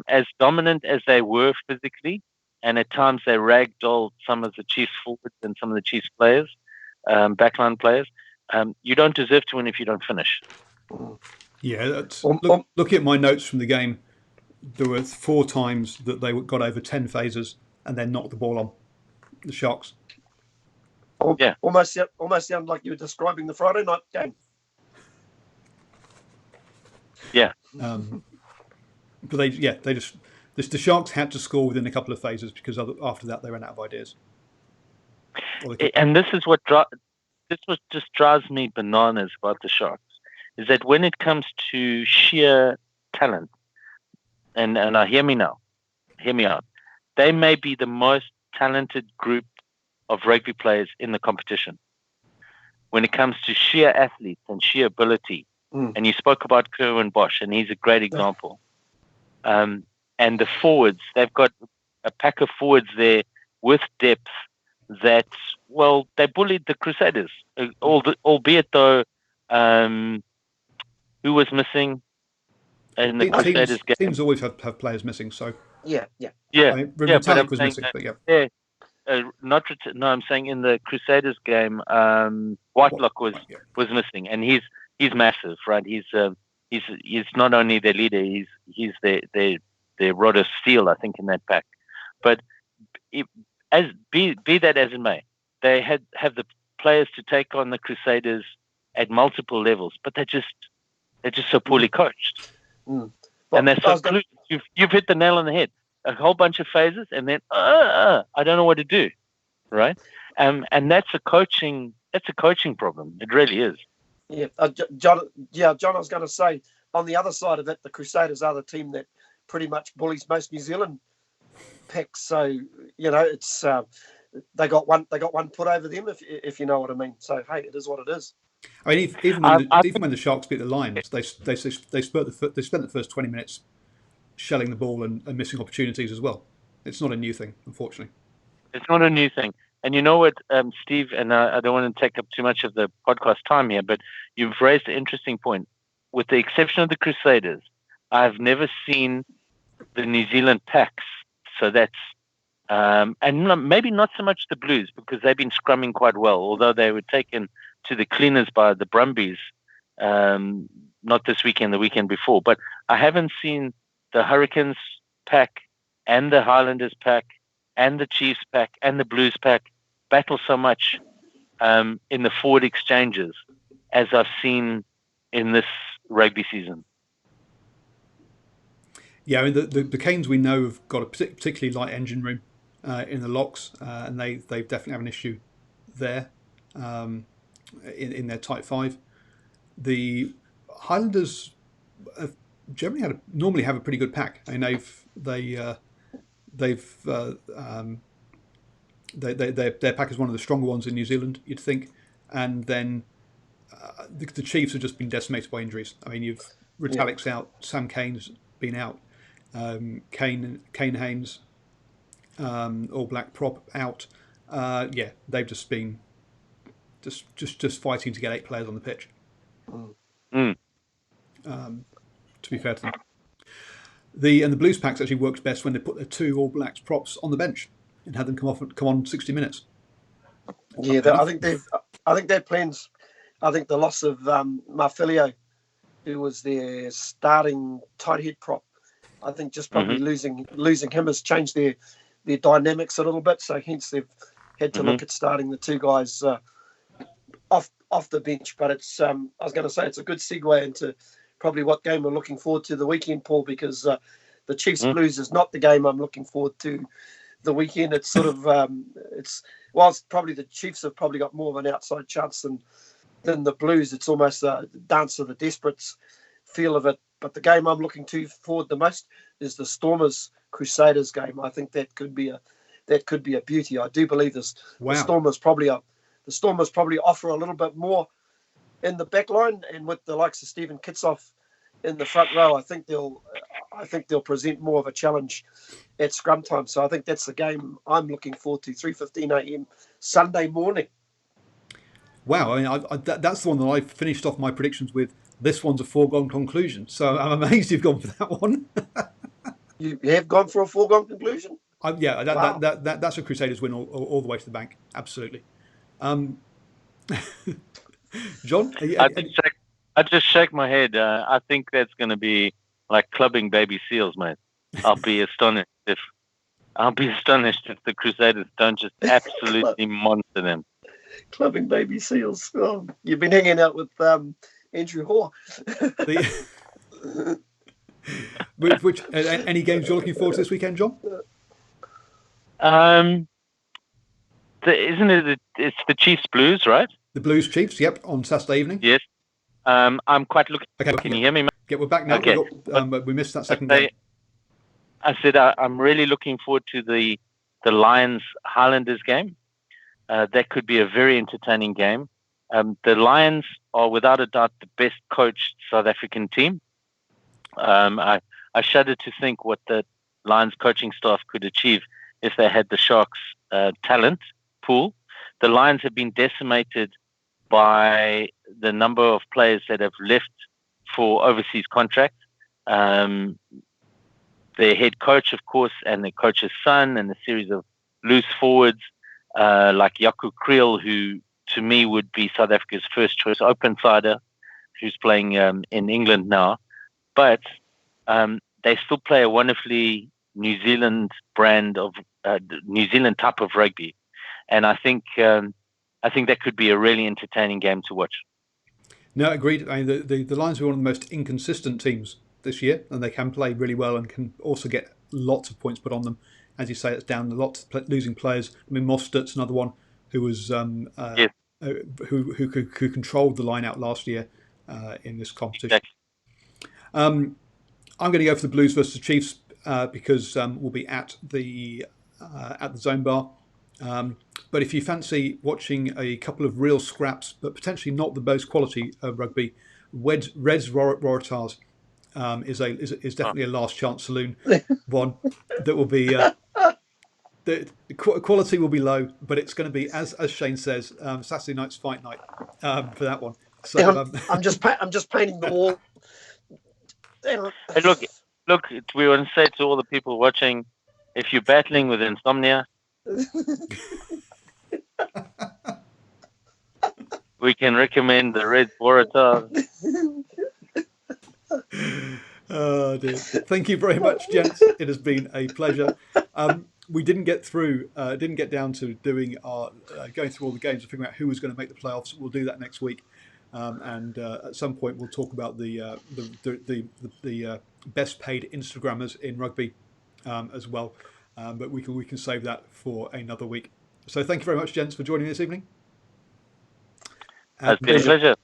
as dominant as they were physically, and at times they ragdolled some of the Chiefs forwards and some of the Chiefs players, backline players, you don't deserve to win if you don't finish. Yeah, looking at my notes from the game, there were 4 times that they got over 10 phases and then knocked the ball on the Sharks. Yeah, almost sound like you were describing the Friday night game. Yeah, but the Sharks had to score within a couple of phases because after that they ran out of ideas. And this is what just drives me bananas about the Sharks, is that when it comes to sheer talent, and hear me out, they may be the most talented group of rugby players in the competition. When it comes to sheer athletes and sheer ability, and you spoke about Kerwin Bosch, and he's a great example. And the forwards, they've got a pack of forwards there with depth that, well, they bullied the Crusaders, albeit though, who was missing in the Crusaders game? Teams always have players missing, so... Yeah. I mean, Metallic was missing, but yeah. I'm saying in the Crusaders game, Whitelock was missing, and he's massive, right? He's not only their leader, he's their rod of steel, I think, in that pack. But be that as it may, they have the players to take on the Crusaders at multiple levels, but they're just so poorly coached. And they're so clueless. You've hit the nail on the head. A whole bunch of phases, and then I don't know what to do, right? And that's a coaching problem. It really is. Yeah, John. I was going to say, on the other side of it, the Crusaders are the team that pretty much bullies most New Zealand picks. So it's they got one put over them, if you know what I mean. So hey, it is what it is. I mean, even when the Sharks beat the Lions, they spent the first 20 minutes shelling the ball and missing opportunities as well. It's not a new thing, unfortunately. It's not a new thing. And you know what, Steve, and I don't want to take up too much of the podcast time here, but you've raised an interesting point. With the exception of the Crusaders, I've never seen the New Zealand Packs. So that's, and maybe not so much the Blues, because they've been scrumming quite well, although they were taken to the cleaners by the Brumbies, not this weekend, the weekend before. But I haven't seen the Hurricanes pack and the Highlanders pack and the Chiefs pack and the Blues pack battle so much in the forward exchanges as I've seen in this rugby season. Yeah, I mean, the Canes we know have got a particularly light engine room in the locks, and they definitely have an issue there in their tight five. The Highlanders have generally normally have a pretty good pack. I mean, their pack is one of the stronger ones in New Zealand, you'd think, and then the Chiefs have just been decimated by injuries. I mean, you've Ritalic's out, Sam Kane's been out, Kane Haynes, All Black prop out. They've just been just fighting to get 8 players on the pitch. To be fair to them. The Blues packs actually works best when they put their 2 All Blacks props on the bench and had them come on 60 minutes. Yeah, I think their plans. I think the loss of Marfilio, who was their starting tight head prop, I think just probably losing him has changed their dynamics a little bit. So hence they've had to look at starting the 2 guys off the bench. But it's I was going to say it's a good segue into probably what game we're looking forward to the weekend, Paul, because the Chiefs Blues is not the game I'm looking forward to the weekend. It's sort of whilst probably the Chiefs have probably got more of an outside chance than the Blues. It's almost a dance of the desperates feel of it. But the game I'm looking forward the most is the Stormers Crusaders game. I think that could be a beauty. I do believe this. Wow. The Stormers probably offer a little bit more in the back line, and with the likes of Stephen Kitsoff in the front row, I think they'll present more of a challenge at scrum time. So I think that's the game I'm looking forward to. 3:15 a.m. Sunday morning. Wow, I mean, that's the one that I finished off my predictions with. This one's a foregone conclusion. So I'm amazed you've gone for that one. You have gone for a foregone conclusion? Wow. That's a Crusaders win all the way to the bank. Absolutely. John? I just shake my head. I think that's going to be like clubbing baby seals, mate. I'll be astonished if the Crusaders don't just absolutely monster them. Clubbing baby seals. Oh, you've been hanging out with Andrew Hoare. Which any games you're looking forward to this weekend, John? Isn't it? It's the Chiefs Blues, right? The Blues Chiefs, yep, on Saturday evening. Yes. I'm quite looking. Okay, can you hear me, mate? Yeah, we're back now. Okay. We missed that second game. I said I'm really looking forward to the Lions Highlanders game. That could be a very entertaining game. The Lions are without a doubt the best coached South African team. I shudder to think what the Lions coaching staff could achieve if they had the Sharks' talent pool. The Lions have been decimated by the number of players that have left for overseas contracts. Their head coach, of course, and the coach's son, and a series of loose forwards like Jaco Kriel, who to me would be South Africa's first choice open sider, who's playing in England now. But they still play a wonderfully New Zealand brand of New Zealand type of rugby, and I think that could be a really entertaining game to watch. No, agreed. I mean, the Lions were one of the most inconsistent teams this year, and they can play really well and can also get lots of points put on them. As you say, it's down to lots of losing players. I mean, Mostert's another one who was Yes, who controlled the line out last year in this competition. exactly. I'm going to go for the Blues versus the Chiefs because we'll be at the Zone Bar. But if you fancy watching a couple of real scraps, but potentially not the most quality of rugby, Reds Waratahs is definitely a last chance saloon one that will be. The quality will be low, but it's going to be, as Shane says, Saturday night's fight night for that one. So I'm just painting the wall. Hey, look, we want to say to all the people watching, if you're battling with insomnia, we can recommend the Red Waratah. Oh dear. Thank you very much, gents. It has been a pleasure. We didn't get down to doing our going through all the games and figuring out who was going to make the playoffs. We'll do that next week, and at some point we'll talk about the best paid Instagrammers in rugby as well. But we can save that for another week. So thank you very much, gents, for joining this evening. It's been a pleasure.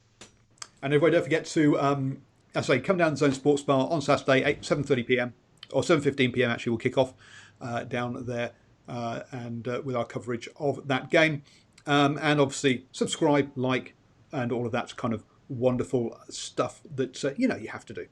And everybody, don't forget to, as I say, come down to Zone Sports Bar on Saturday, 7:30 p.m. or 7:15 p.m. Actually, we'll kick off down there and with our coverage of that game. And obviously, subscribe, like, and all of that kind of wonderful stuff that you have to do.